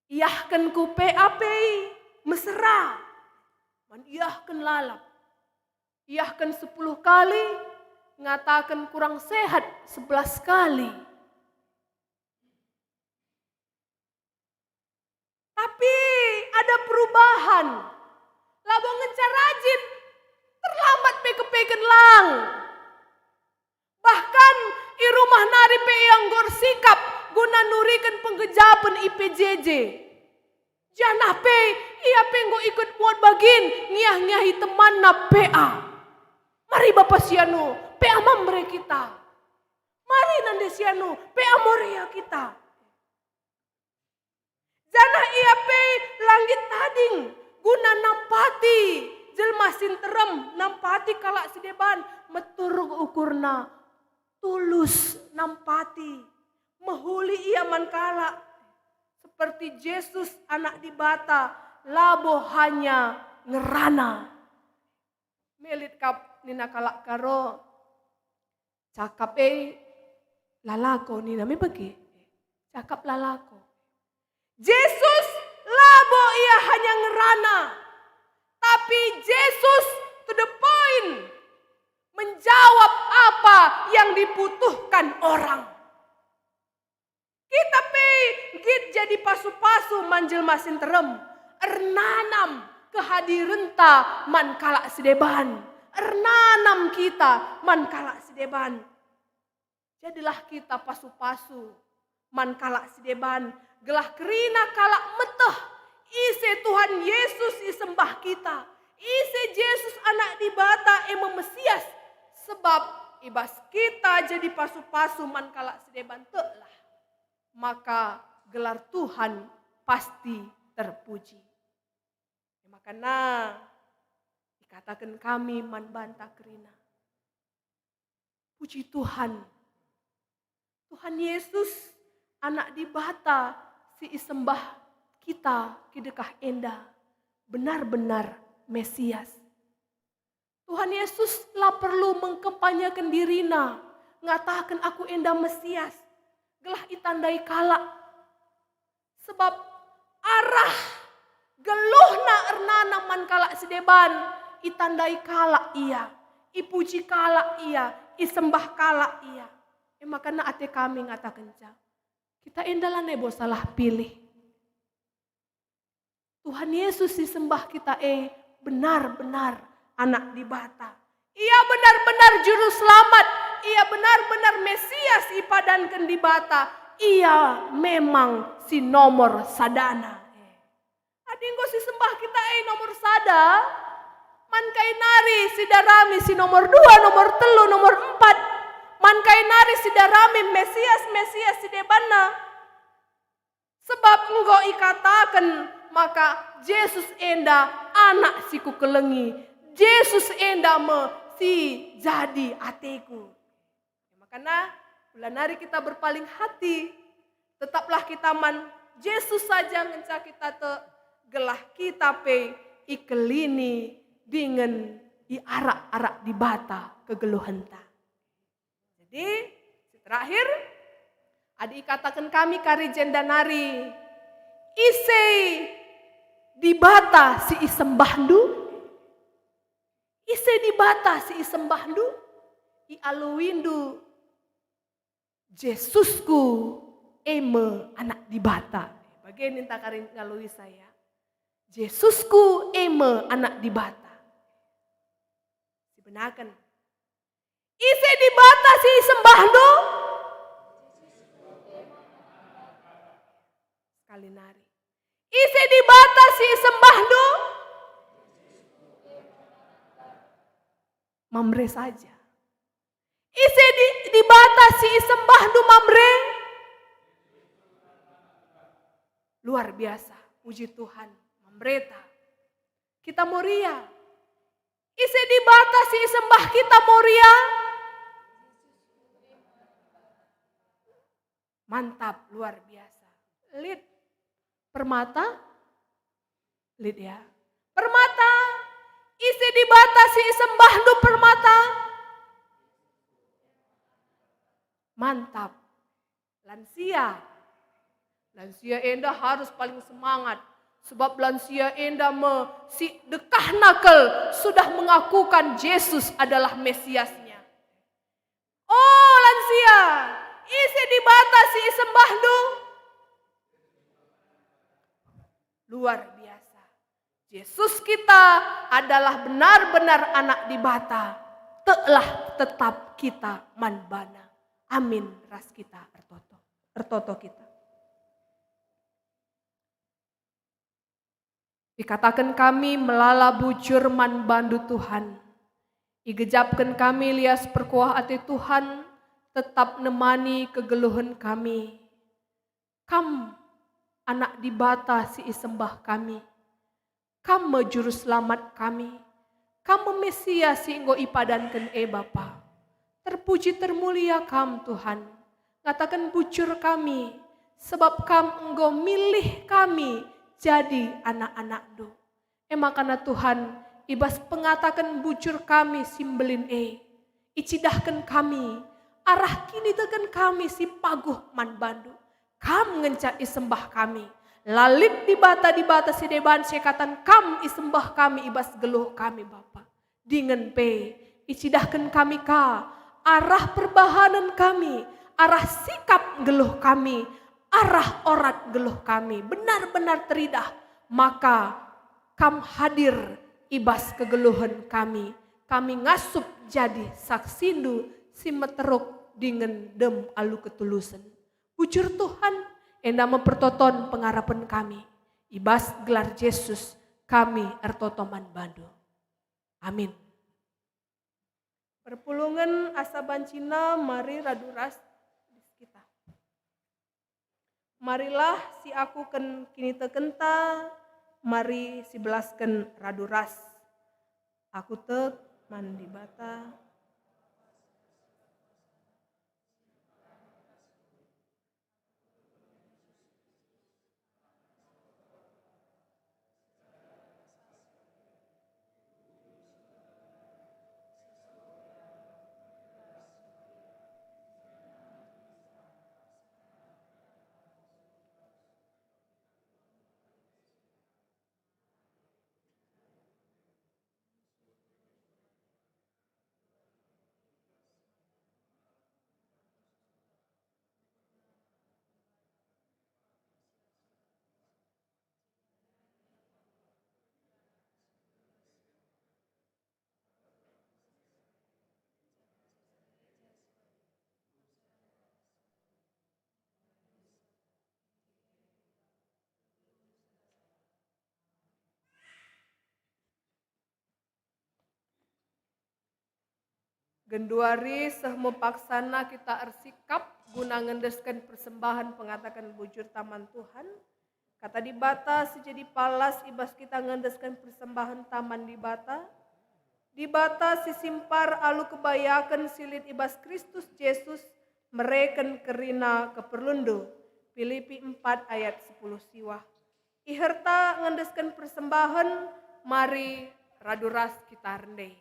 Iyahkan ku PAP mesra. Man iyahkan lalap. Iyahkan 10 kali, ngatakan kurang sehat 11 kali. Tapi ada perubahan. Labong ngencar rajin, terlambat peke-peken lang. Bahkan i rumah nari pe yang gor sikap guna nurikan penggejapan IPJJ. Janah pe, ia penggo ikut muat bagin ngiyah-ngiyahi teman na PA. Mari Bapak Sianu, PA mambre kita. Mari Nande Sianu, PA morea kita. Janah ia pe langit tading guna nampati jelma sinterem nampati kalak sideban meturug ukurna tulus nampati mehuli ia man kalak seperti Yesus anak di bata labo hanya ngerana melit kap nina kalak karo cakap lalako nina me bagi cakap lalako Yesus labo ia hanya ngerana. Tapi Yesus to the point. Menjawab apa yang dibutuhkan orang. Kita git jadi pasu-pasu manjel masin terem. Ernanam kehadirenta man kalak sedeban. Ernanam kita man kalak sedeban. Jadilah kita pasu-pasu man kalak sedeban. Gelah kerina kalak meteh. Ise Tuhan Yesus isembah kita. Ise Yesus anak di bata Mesias. Sebab ibas kita jadi pasu-pasu man kalak sedeban telah. Maka gelar Tuhan pasti terpuji. Makanya dikatakan kami man banta kerina. Puji Tuhan. Tuhan Yesus anak di bata si isembah kita kidekah enda benar-benar Mesias. Tuhan Yesus lah perlu mengkampanyekan dirina ngatakan aku enda Mesias. Gelah itandai kala. Sebab arah geluhna ernana man kala sedeban. Itandai kala iya. Ipuji kala iya. Isembah kala iya. Makanya ate kami ngatakan kita endalah nebo salah pilih. Tuhan Yesus disembah kita benar-benar anak di bata. Ia benar-benar juru selamat. Ia benar-benar Mesias ipadankan di bata. Ia memang si nomor sadana. Adinggo si sembah kita nomor sada. Man kay nari si darami si nomor 2, nomor 3, nomor 4. Man kay nari si darami Mesias si debana. Sebab engkau ikatakan maka Yesus enda anak si kukelengi. Yesus enda si jadi ateku. Makanya bulan hari kita berpaling hati. Tetaplah kita man Yesus saja ngenca kita gelah kita ikelini dengan arak-arak di bata kegeluhenta. Jadi terakhir adik katakan kami kari jendanari ise di bata si isembahdu. Ise di bata si isembahdu. I aluwindu Yesusku eme anak di bata. Bagian minta karin ngalui saya. Yesusku eme anak di bata. Dibenarkan. Ise di bata si isembahdu. Sekali nari. Ise di bata si isembahdu. Mamre saja. Ise di bata si isembahdu mamre. Luar biasa. Puji Tuhan. Mamreta. Kita moria. Ise di bata si isembah kita moria. Mantap. Luar biasa. Lid. Permata. Lid ya. Permata. Isi di bata si isembahdu permata. Mantap. Lansia. Lansia enda harus paling semangat. Sebab lansia enda si dekah nakal sudah mengakukan Yesus adalah Mesiasnya. Oh lansia. Isi di bata si isembahdu. Luar biasa. Yesus kita adalah benar-benar anak di bata. Telah tetap kita manbana. Amin. Ras kita ertoto kita. Dikatakan kami melala bujur manbandu Tuhan. Igejapkan kami lias perkuah ati Tuhan. Tetap nemani kegeluhan kami. Kam anak di bata si isembah kami. Kamu juru selamat kami. Kamu Mesias si engkau ipadankan Bapa. Terpuji termulia kam Tuhan. Ngatakan bujur kami. Sebab kam engkau milih kami jadi anak-anak-Du. Makana Tuhan ibas pengatakan bujur kami simbelin icidahkan kami. Arah kini tekan kami si paguh manbandu. Kam ngencak isembah kami. Lalit di bata si deban sekatan kam isembah kami ibas geluh kami Bapa. Dengan icidahkan kami arah perbahanan kami, arah sikap geluh kami, arah orat geluh kami. Benar-benar teridah, maka kam hadir ibas kegeluhan kami. Kami ngasup jadi saksindu si meteruk dengan dem alu ketulusan. Bujur Tuhan, enda mempertoton pengharapan kami. Ibas gelar Yesus kami ertotoman bandu. Amin. Perpulungan asaban Cina mari raduras kita. Marilah si aku kini tekenta, mari si belasken raduras. Aku tek mandi bata. Genduari sehmu paksana kita ersikap guna ngendeskan persembahan pengatakan bujur taman Tuhan. Kata di bata sejadi palas ibas kita ngendeskan persembahan taman di bata. Di bata si simpar alu kebayakan silit ibas Kristus Yesus mereken kerina keperlundo. Filipi 4 ayat 10 siwah. Iherta ngendeskan persembahan mari raduras kita rendai.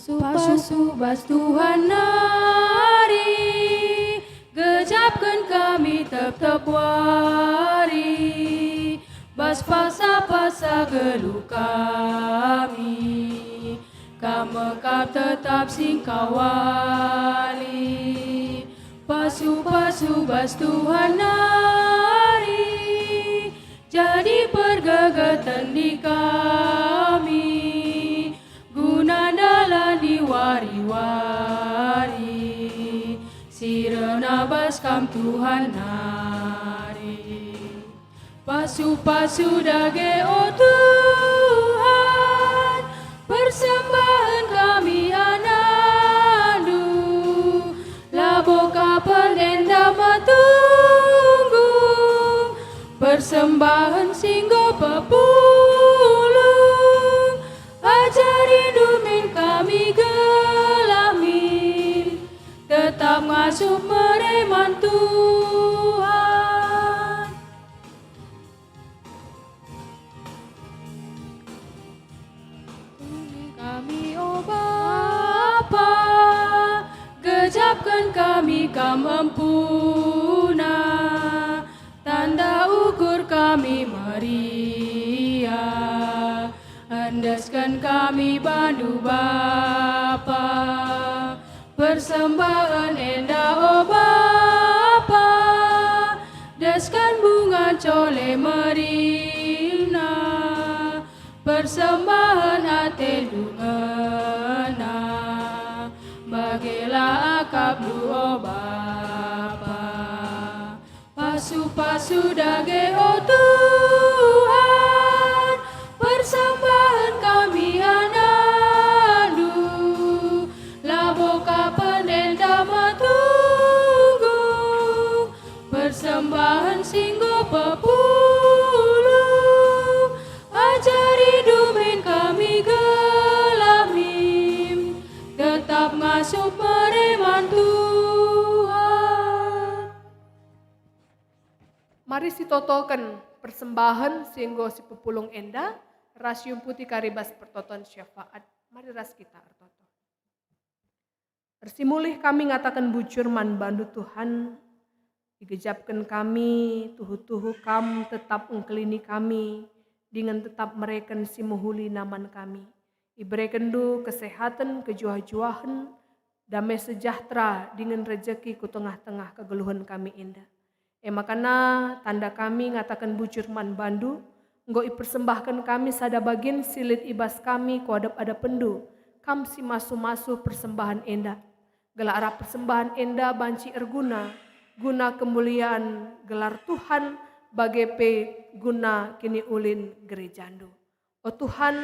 Pasu bas Tuhan nari, gejapkan kami tetap wari, bas pasa geluh kami, kamekap tetap singkawali. Pasu bas Tuhan nari, jadi pergegatan di kami, guna dalam diwari-wari, sirena baskam Tuhan nari. Pasu dage oh Tuhan, persembahan kami anandu, labo kapan enda matunggu, persembahan singgo pepulung, ajari dumin kami gelamin, tetap ngasuh mereman Tuhan. Kami oh Bapa, gejapkan kami kamempuna, tanda ukur kami meriah, endeskan kami bandu Bapa, persembahan endah oh Bapa, deskan bunga cole merina, persembahan hati dungena, bagilah akab oh Bapa. Pasu dage oh Tuhan, persembahan kami anandu, labo kapan enda matunggu, persembahan singgo pepulung, ajari dumin kami gelamim, tetap ngasuh pereman Tuhan. Mari si totokan persembahan sehingga si pepulung enda, rasium putih karibas pertoton syafaat. Mari ras kita artoto. Persimulih kami ngatakan bujur man bandu Tuhan, digejapkan kami, tuhu-tuhu kam tetap ungkelini kami, dengan tetap mereken si muhuli naman kami. Iberikan du kesehatan, kejuah-juahan, damai sejahtera dengan rejeki ku tengah-tengah kegeluhan kami indah. Makana tanda kami ngatakan bujur man bandu, nggo ipersembahkan kami sada bagin silit ibas kami ku adap pendu, kam si masu-masu persembahan enda. Gelar persembahan enda banci erguna, guna kemuliaan gelar Tuhan, bagepe guna kini ulin gerejandu. O Tuhan,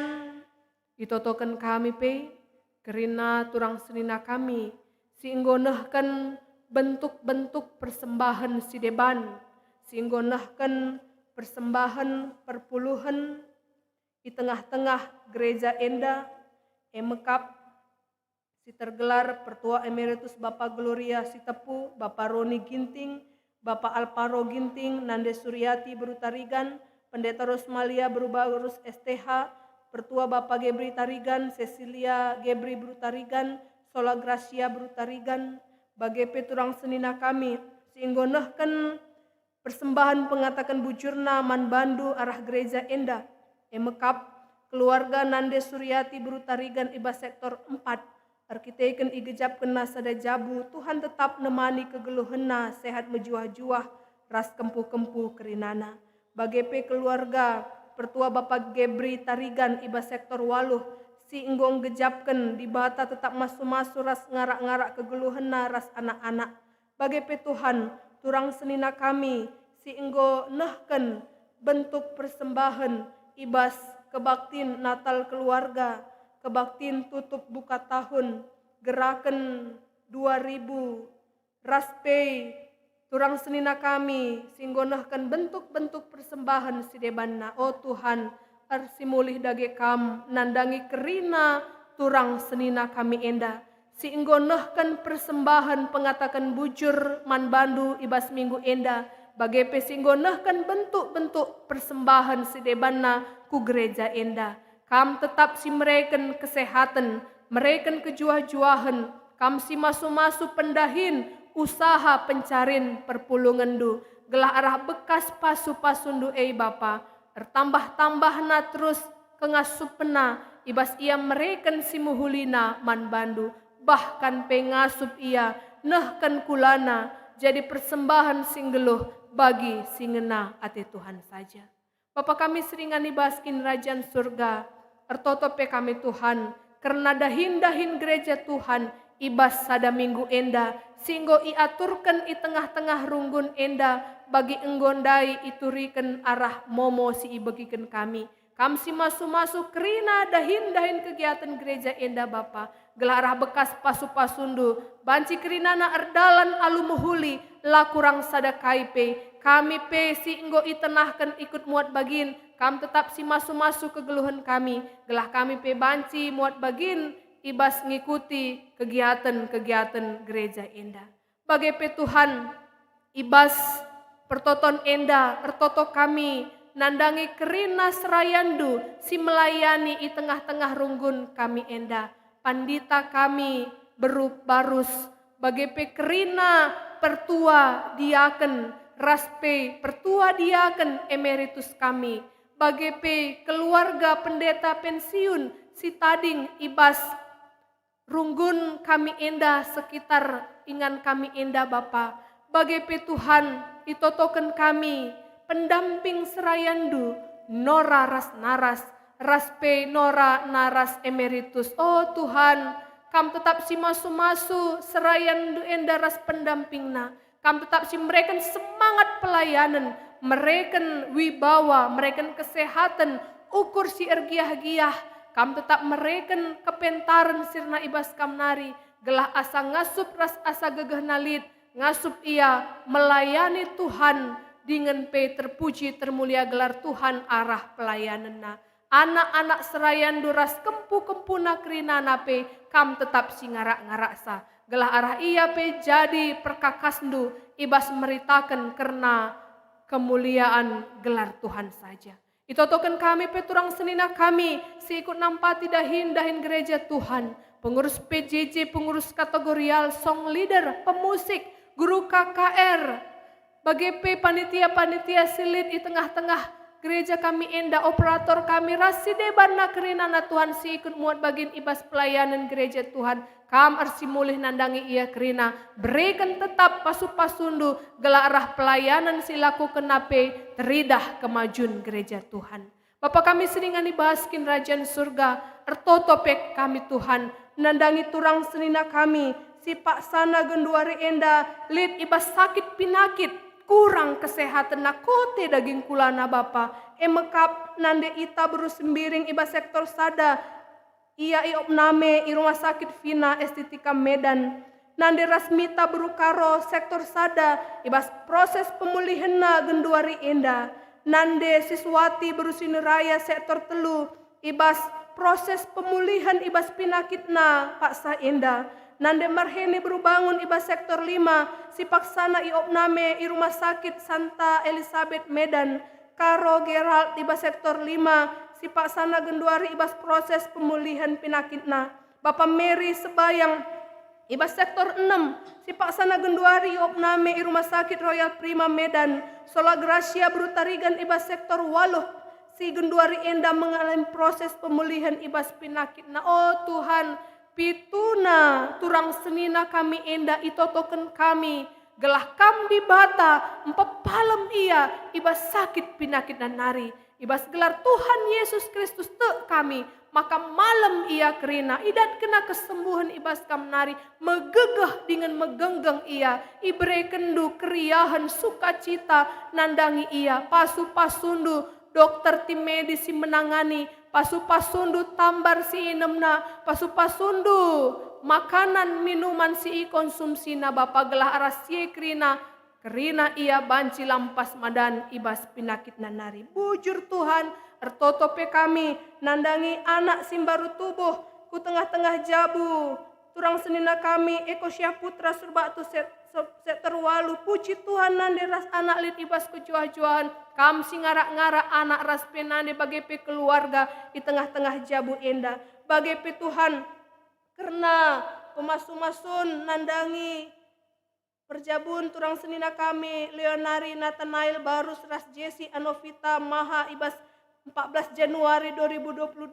ditotokan kami pe, kerina turang senina kami, singgonehkan bentuk-bentuk persembahan si deban, singgonehkan persembahan perpuluhan di tengah-tengah gereja enda, emekap si tergelar Pertua Emeritus Bapak Gloria Sitepu, Bapak Roni Ginting, Bapak Alparo Ginting, Nande Suryati Berutarigan, Pendeta Rosmalia berubah urus STH, Pertua Bapak Gebri Tarigan, Cecilia Gebri Berutarigan, Sola Gracia Berutarigan, bagepe turang senina kami, singgonehkan persembahan pengatakan bujurna man bandu arah gereja enda, emekap keluarga Nande Suryati Berutarigan iba sektor 4, arkiteken igejapkan nasada jabu, Tuhan tetap nemani kegeluhena, sehat mejuah-juah, ras kempuh-kempuh kerinana. Bagepe keluarga pertua Bapak Gebri Tarigan iba sektor waluh si enggong gejapken di bata tetap masu-masu ras ngarak-ngarak kegeluhena ras anak-anak. Bagai petuhan turang senina kami si enggo nehken bentuk persembahan ibas kebaktin Natal keluarga, kebaktin tutup buka tahun, gerakan 2000 raspei turang senina kami singgonahkan bentuk-bentuk persembahan si debanna. Oh Tuhan, arsimulih dage kam nandangi kerina turang senina kami enda. Si inggonahkan persembahan pengatakan bujur man bandu ibas minggu enda. Bagai pesinggonahkan bentuk-bentuk persembahan si debanna ku gereja enda. Kam tetap si mereken kesehatan, mereken kejuah-juahan, kam si masu-masu pendahin, usaha pencarin perpulungan du, gelah arah bekas pasu-pasundu Bapa, ertambah-tambah na terus kengasupena, ibas ia mereken si muhulina man bandu, bahkan pengasup ia, nehkan kulana, jadi persembahan singgeluh bagi singena ate Tuhan saja. Bapa kami seringani baskin Rajaan surga, ertotope kami Tuhan, karena dahin-dahin gereja Tuhan, ibas sada minggu enda, singgo iaturkan i tengah-tengah runggun enda, bagi enggondai iturikan arah momo si ibagikan kami. Kam si masu-masu kerina dahin-dahin kegiatan gereja enda Bapa, gelarah bekas pasu-pasundu, banci kerinana erdalan alu muhuli, la kurang sada kaipe, kami pe si enggo itenahkan ikut muat bagin, kam tetap si masu-masu kegeluhan kami, gelah kami pe banci muat bagin, ibas ngikuti kegiatan-kegiatan gereja enda. Bagai petuhan, ibas pertoton enda, ertoto kami, nandangi kerina serayandu, si melayani i tengah-tengah runggun kami enda. Pandita kami berup barus, bagai pe kerina pertua diaken, raspe pertua diaken emeritus kami. Bagai pe keluarga pendeta pensiun, si tading ibas runggun kami enda sekitar ingan kami enda Bapa. Bagai petuhan itotoken kami pendamping serayandu nora ras naras raspe nora naras emeritus. Oh Tuhan, kam tetap si masu-masu serayandu enda ras pendampingna. Kam tetap si mereka semangat pelayanan, mereka wibawa, mereka kesehatan, ukur si ergiah-giah. Kam tetap mereken kepentaran sirna ibas kam nari, gelah asa ngasup ras asa gegeh nalit, ngasup ia melayani Tuhan, dengan pe terpuji termulia gelar Tuhan arah pelayananna. Anak-anak serayan duras kempu-kempuna kerinana pe, kam tetap si ngarak-ngarak sa, gelah arah ia pe jadi perkakasndu, ibas meritakan karena kemuliaan gelar Tuhan saja. Itotokan kami peturang senina kami, si ikut nampati dahin-dahin gereja Tuhan, pengurus PJJ, pengurus kategorial, song leader, pemusik, guru KKR, bagai panitia-panitia silit di tengah-tengah gereja kami enda, operator kami rasi debanna kerinana Tuhan si ikut muat bagin ibas pelayanan gereja Tuhan, kam arsi mulih nandangi ia kerina, berikan tetap pasu-pasundu gela arah pelayanan silaku kenape teridah kemajuan gereja Tuhan. Bapak kami seringani bahaskin Rajaan surga, ertotopek kami Tuhan, nandangi turang senina kami, si Pak Sana genduari enda, lid ibas sakit pinakit, kurang kesehatan nakote daging kulana Bapa, emekap nande ita beru sembiring ibas sektor sada, ia iop name i rumah sakit Vina Estetika Medan, nande Rasmita berukaro sektor sada, ibas proses pemulihanna genduari enda, nande Siswati berusiniraya sektor telu, ibas proses pemulihan ibas pinakitna Pak Saenda, nande Marheni berubangun ibas sektor 5, si paksana iop name i rumah sakit Santa Elizabeth Medan, Karo Gerald ibas sektor 5, si Pak Sana genduari ibas proses pemulihan pinakitna. Bapak Mary Sebayang ibas sektor 6, si Pak Sana genduari opname i rumah sakit Royal Prima Medan. Sola Gracia Brutarigan ibas sektor 8, si genduari enda mengalami proses pemulihan ibas pinakitna. Oh Tuhan, pituna turang senina kami enda itotoken kami gelah kam di bata empapalem ia ibas sakit penyakit dan nari. Ibas gelar Tuhan Yesus Kristus te kami, maka malam ia kerina idat kena kesembuhan ibas kam nari megegah dengan megenggeng ia ibre kendu keriahan sukacita nandangi ia pasu-pasundu dokter tim medis si menangani pasu-pasundu tambar si inemna pasu-pasundu makanan minuman si konsumsi na bapa gelah arasie kerina ia banci lampas madan ibas penyakit nanari. Bujur Tuhan ertotope kami nandangi anak simbaru tubuh ku tengah-tengah jabu turang senina kami eko syaputra surba tu set terwalu puji Tuhan nande ras anak lit ibas kejuah-juahan kam singara-ngara anak ras penande bagi pe keluarga di tengah-tengah jabu enda bagi pe Tuhan karena pemasu-masun nandangi perjabun turang senina kami Leonari Nathanael Barus Ras Jesse Anovita Maha ibas 14 Januari 2022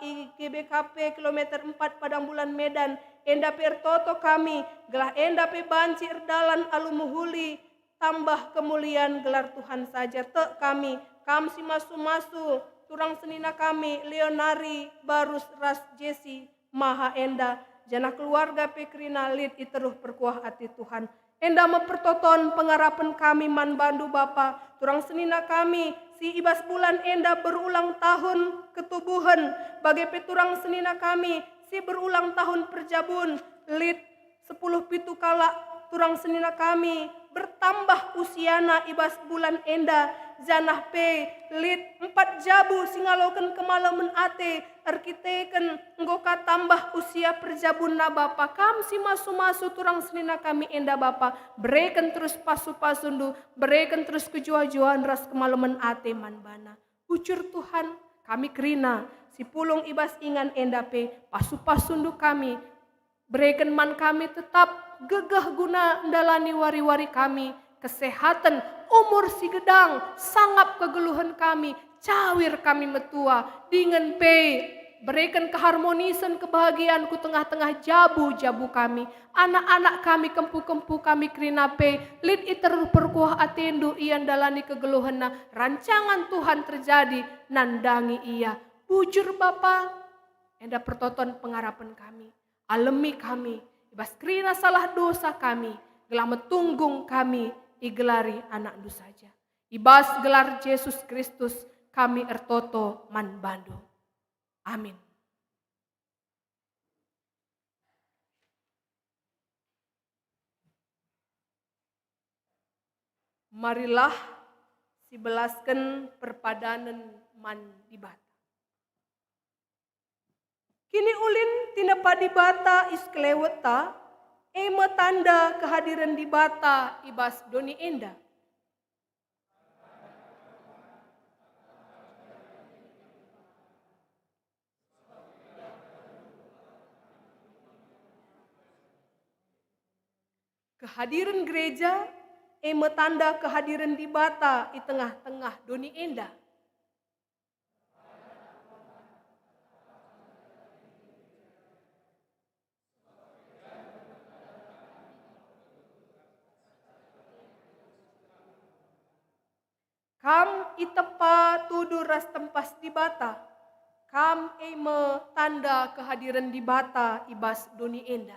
IGBKP kilometer 4 Padang Bulan Medan enda pertoto kami gelah enda pe banci erdalan alumuhuli tambah kemuliaan gelar Tuhan saja te kami kam si masu-masu turang senina kami Leonari Barus Ras Jesse Maha enda jana keluarga pekrina lid iteruh perkuah hati Tuhan enda mempertoton pengarapan kami man bandu Bapa turang senina kami si ibas bulan enda berulang tahun ketubuhan bagi peturang senina kami si berulang tahun perjabun lid 10 pitu kala turang senina kami bertambah usiana ibas bulan enda janah pe lid 4 jabu singaloken kemalaman ate arkiteken nggoka tambah usia perjabun na Bapa kam si masu-masu turang senina kami enda Bapa bereken terus pasu-pasundu bereken terus kejuah-juahan ras kemalaman ate man bana ucur Tuhan kami kerina si pulung ibas ingan enda pe pasu-pasundu kami bereken man kami tetap gegah guna ndalani wari-wari kami kesehatan umur si gedang sangap kegeluhan kami cawir kami metua dengan pe berikan keharmonisan kebahagiaan ku tengah-tengah jabu-jabu kami anak-anak kami kempu-kempu kami kerina pe lid iter perkuah atendu ian dalani kegeluhan na rancangan Tuhan terjadi nandangi ia bujur Bapa enda pertoton pengarapan kami alemi kami ibas kerina salah dosa kami gelah metunggung kami igelari anak du saja ibas gelar Yesus Kristus kami ertoto man bandu amin. Marilah sibelaskan perpadanan man di bata. Kini ulin tina padi bata iskleweta ema tanda kehadiran di bata ibas doni enda. Kehadiran gereja ema tanda kehadiran di bata di tengah-tengah doni enda. Kam itepa tudu ras tempas di bata. Kam ema tanda kehadiran di bata ibas doni enda.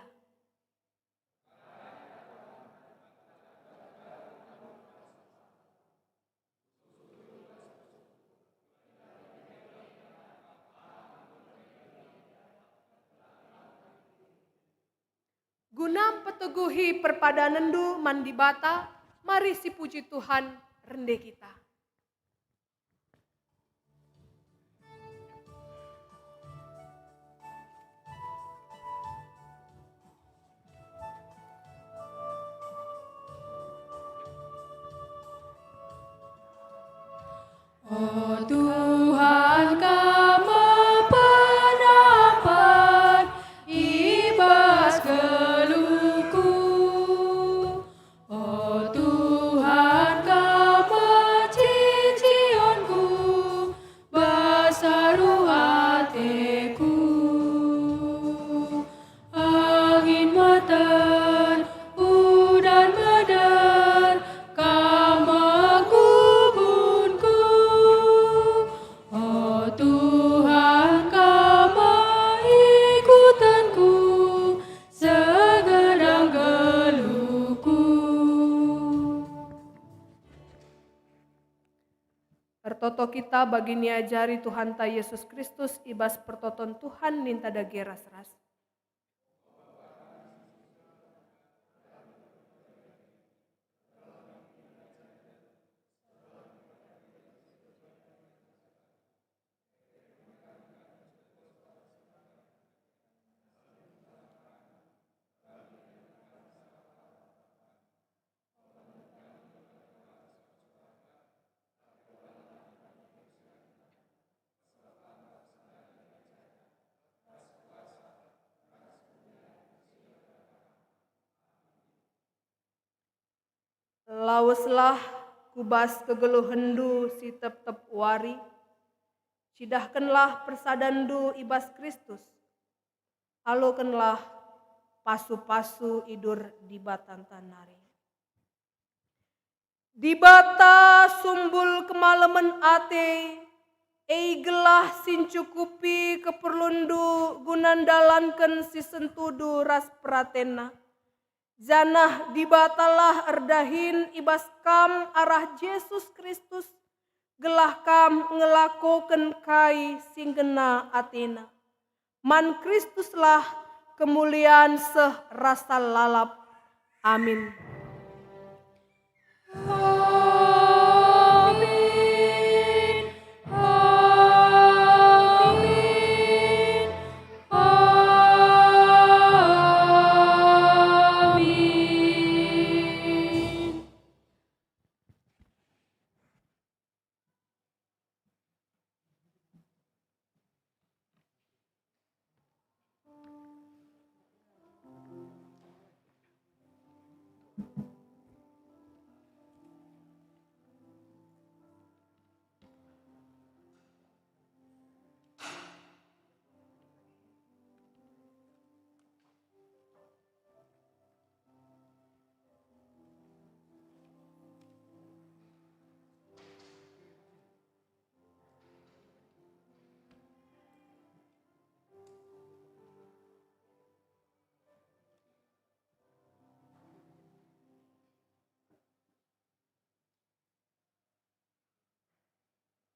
Guna peteguhi perpadanan du mandi bata, mari si puji Tuhan rende kita. Oh Tuhan kami penapan ibas geluhku. Oh Tuhan kami cicionku basaru hatiku. Angin meter udan medar Ertoto kita bagi niajari Tuhan ta Yesus Kristus ibas pertoton Tuhan ninta dage ras-ras. Laweslah kubas kegeluh hendu si tep-tep wari, cidahkanlah persadandu ibas Kristus, alokenlah pasu-pasu idur di batan tanari. Di bata sumbul kemalaman ate, gelah sincukupi keperlundu gunandalanken si sentudu ras pratena. Janah dibatalah erdahin ibas kam arah Yesus Kristus, gelah kam ngelakoken kai singgena atina. Man Kristuslah kemuliaan seh rasa lalap. Amin.